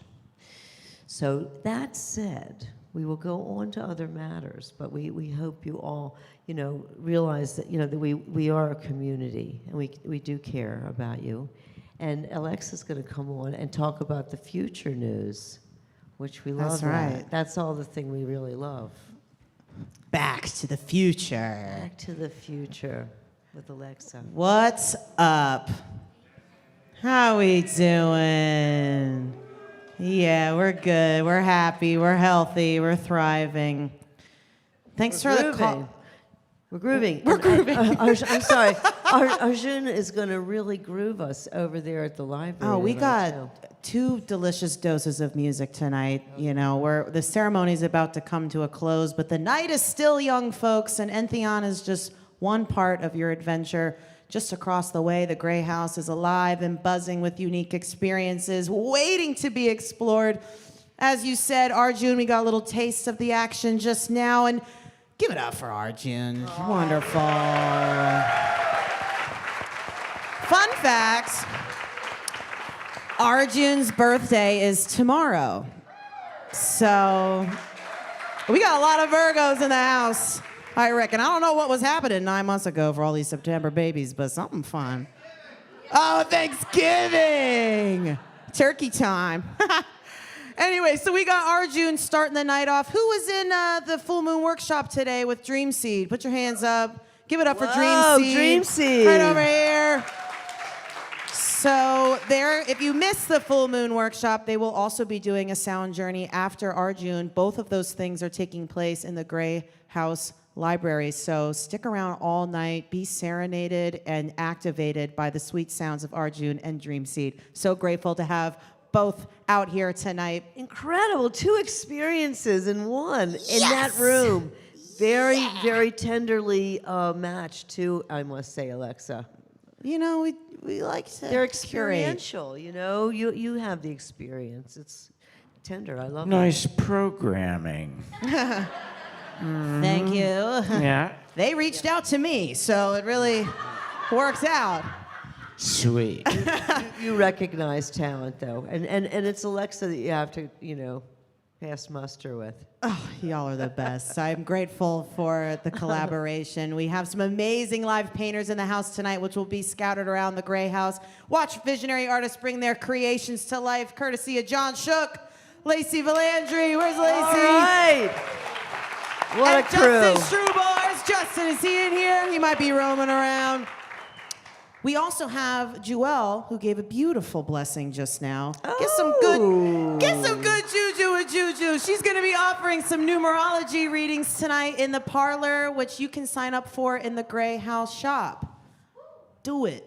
So that said, we will go on to other matters, but we hope you all, you know, realize that, you know, that we are a community and we do care about you. And Alexa's going to come on and talk about the future news, which we love. That's right. That's all the thing we really love. Back to the future. Back to the future with Alexa. What's up? How we doing? Yeah, we're good. We're happy. We're healthy. We're thriving. Thanks for the call. We're grooving. We're grooving. I'm sorry. Arjun is going to really groove us over there at the library. Oh, we tonight, got 2 delicious doses of music tonight. You know, the ceremony's about to come to a close, but the night is still young, folks, and Entheon is just one part of your adventure. Just across the way, the Gray House is alive and buzzing with unique experiences, waiting to be explored. As you said, Arjun, we got a little taste of the action just now, and give it up for Arjun. Wonderful. Fun fact, Arjun's birthday is tomorrow. So we got a lot of Virgos in the house, I reckon. I don't know what was happening 9 months ago for all these September babies, but something fun. Oh, Thanksgiving! Turkey time. Anyway, so we got Arjun starting the night off. Who was in the Full Moon Workshop today with Dream Seed? Put your hands up. Give it up for Dream Seed. Dream Seed. Right over here. So there, if you missed the Full Moon Workshop, they will also be doing a sound journey after Arjun. Both of those things are taking place in the Gray House Library. So stick around all night, be serenaded and activated by the sweet sounds of Arjun and Dream Seed. So grateful to have both out here tonight. Incredible. 2 experiences in one in that room. Very, very tenderly matched too, I must say, Alexa. You know, we like to They're curate. experiential, you know. You have the experience. It's tender. I love Nice programming. Thank you. Yeah. They reached out to me, so it really works out. Sweet. You recognize talent, though. And it's Alexa that you have to, you know, pass muster with. Oh, y'all are the best. I'm grateful for the collaboration. We have some amazing live painters in the house tonight, which will be scattered around the Gray House. Watch visionary artists bring their creations to life, courtesy of John Shook, Lacey Valandry. Where's Lacey? All right. What and a crew. Justin Strubars. Justin, is he in here? He might be roaming around. We also have Jewel, who gave a beautiful blessing just now. Get some good juju with Juju. She's going to be offering some numerology readings tonight in the parlor, which you can sign up for in the Gray House shop. Do it.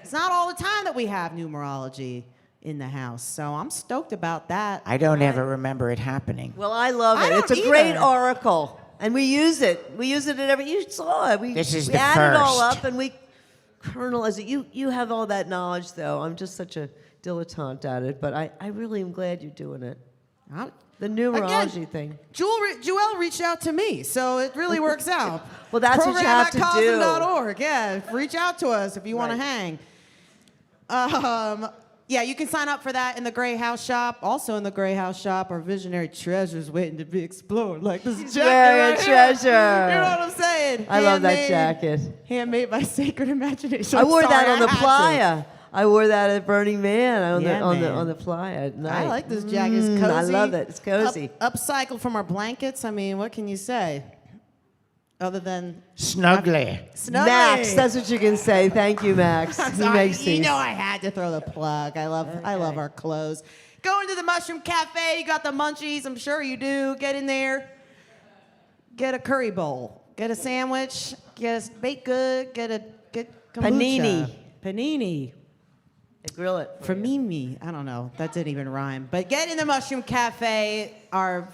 It's not all the time that we have numerology in the house, so I'm stoked about that. I don't ever remember it happening. Well, I love it. I It's a don't great either. oracle, and we use it. We use it at every. You saw it. We This is we the add it all first. up, and we kernelize it. You have all that knowledge, though. I'm just such a dilettante at it, but I really am glad you're doing it. The numerology thing. Jewel reached out to me, so it really works out. Well, that's what you have to do. Program@CoSM.org. Yeah, reach out to us if you want to Right. hang. Yeah, you can sign up for that in the Gray House shop. Also in the Gray House shop are visionary treasures waiting to be explored, like this jacket Rare right treasure. here. You know what I'm saying? I love that Handmade- jacket. Handmade by Sacred Imagination. I wore I'm that sorry, on the I had to. playa. I wore that at Burning Man on Yeah, the man. playa at night. I like this jacket. It's cozy. I love it. It's cozy. Upcycled from our blankets. I mean, what can you say? Other than Snuggly. Snuggly. Max, that's what you can say. Thank you, Max. I'm He sorry, makes you these. know I had to throw the plug. I love our clothes. Go into the Mushroom Cafe. You got the munchies. I'm sure you do. Get in there. Get a curry bowl. Get a sandwich. Get a baked good. Get kombucha. Panini. They grill it. For Mimi. I don't know. That didn't even rhyme. But get in the Mushroom Cafe. Our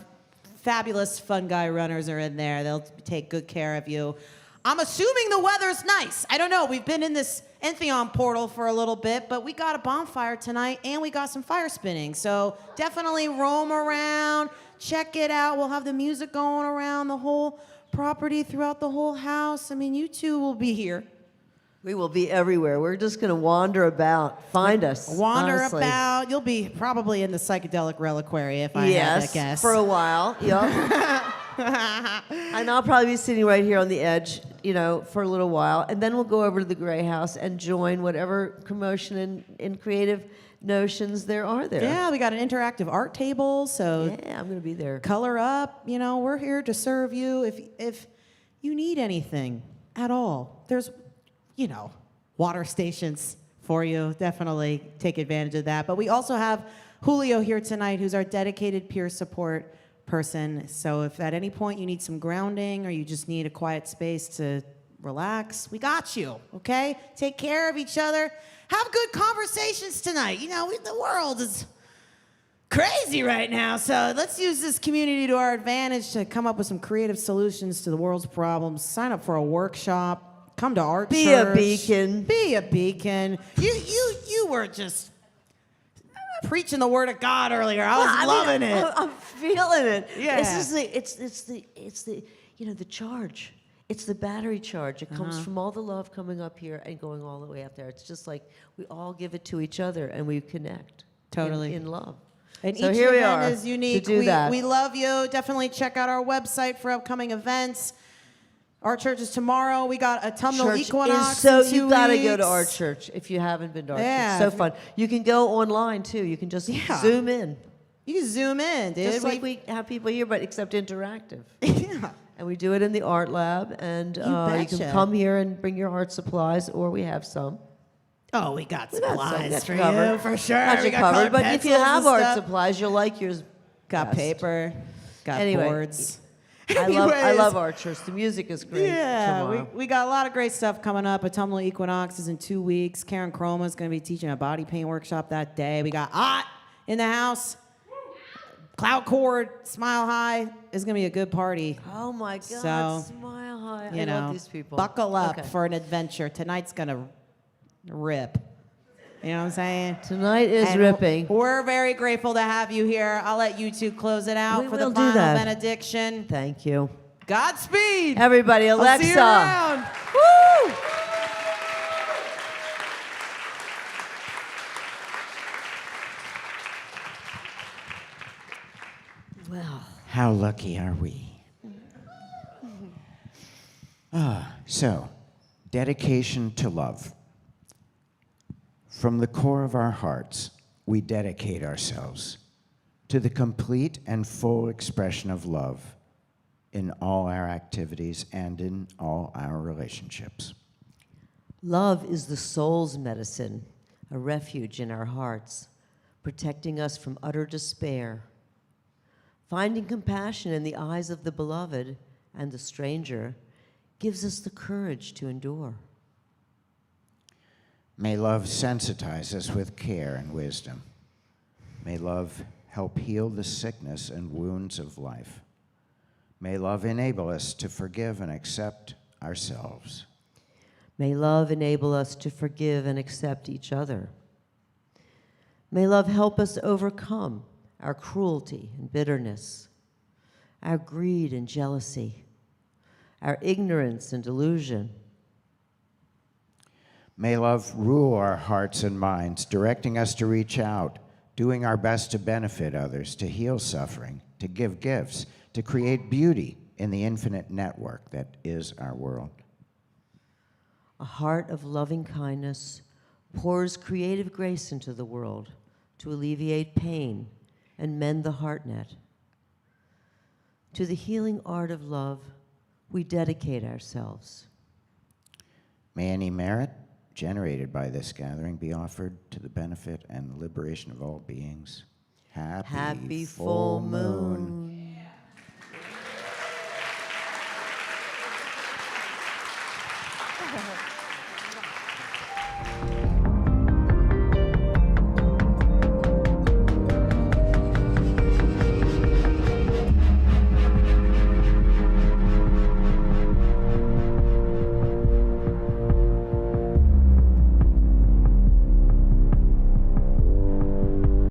fabulous fun guy runners are in there. They'll take good care of you. I'm assuming the weather's nice. I don't know. We've been in this Entheon portal for a little bit, but we got a bonfire tonight and we got some fire spinning. So definitely roam around, check it out. We'll have the music going around the whole property throughout the whole house. I mean, you two will be here. We will be everywhere. We're just going to wander about. Find us. Wander honestly. about. You'll be probably in the psychedelic reliquary if I had to Yes, guess. for a while. Yep. And I'll probably be sitting right here on the edge, for a little while. And then we'll go over to the Gray House and join whatever commotion and creative notions there are there. Yeah, we got an interactive art table, so Yeah, I'm going to be there. color up. We're here to serve you. If you need anything at all, there's, water stations for you. Definitely take advantage of that. But we also have Julio here tonight, who's our dedicated peer support person. So if at any point you need some grounding or you just need a quiet space to relax, we got you, okay? Take care of each other. Have good conversations tonight. The world is crazy right now, so let's use this community to our advantage to come up with some creative solutions to the world's problems. Sign up for a workshop. Come to art Be church. a beacon. Be a beacon. You were just preaching the word of God earlier. I was loving it. I'm feeling it. Yeah. It's the charge. It's the battery charge. It comes from all the love coming up here and going all the way up there. It's just like we all give it to each other and we connect. Totally. In love. And So each here we event are is unique. to do that. We love you. Definitely check out our website for upcoming events. Our church is tomorrow. We got a autumnal Church equinox is so in 2 you gotta go to weeks. our church if you haven't been to our Yeah, church. if So fun. You can go online too. You can just zoom in. You can zoom in, dude. Just like we have people here, but except interactive. Yeah. And we do it in the art lab, and you betcha. can come here and bring your art supplies, or we have some. Oh, we got We got some. supplies That's for covered. you, for sure. Got We you got covered. colored But if you pencils have and art stuff. supplies, you'll like yours. Got best. paper, got Anyway, boards. I Anyways. love art church. The music is great. Yeah, tomorrow. we got a lot of great stuff coming up. Autumnal Equinox is in 2 weeks. Karen Chroma is going to be teaching a body paint workshop that day. We got Ott in the house. Cloud Chord, Smile High is going to be a good party. Oh my God! So, Smile high. You I know, love these people. buckle up Okay. for an adventure. Tonight's going to rip. You know what I'm saying? Tonight is And ripping. We're very grateful to have you here. I'll let you two close it out We for the will do final that. benediction. Thank you, Godspeed. everybody. I'll Alexa. see you around. Woo! Well, How lucky are we? So, dedication to love. From the core of our hearts, we dedicate ourselves to the complete and full expression of love in all our activities and in all our relationships. love is the soul's medicine, a refuge in our hearts, protecting us from utter despair. Finding compassion in the eyes of the beloved and the stranger gives us the courage to endure. May love sensitize us with care and wisdom. May love help heal the sickness and wounds of life. May love enable us to forgive and accept ourselves. May love enable us to forgive and accept each other. May love help us overcome our cruelty and bitterness, our greed and jealousy, our ignorance and delusion. May love rule our hearts and minds, directing us to reach out, doing our best to benefit others, to heal suffering, to give gifts, to create beauty in the infinite network that is our world. A heart of loving kindness pours creative grace into the world to alleviate pain and mend the heart net. To the healing art of love, we dedicate ourselves. May any merit generated by this gathering be offered to the benefit and liberation of all beings. Happy full moon.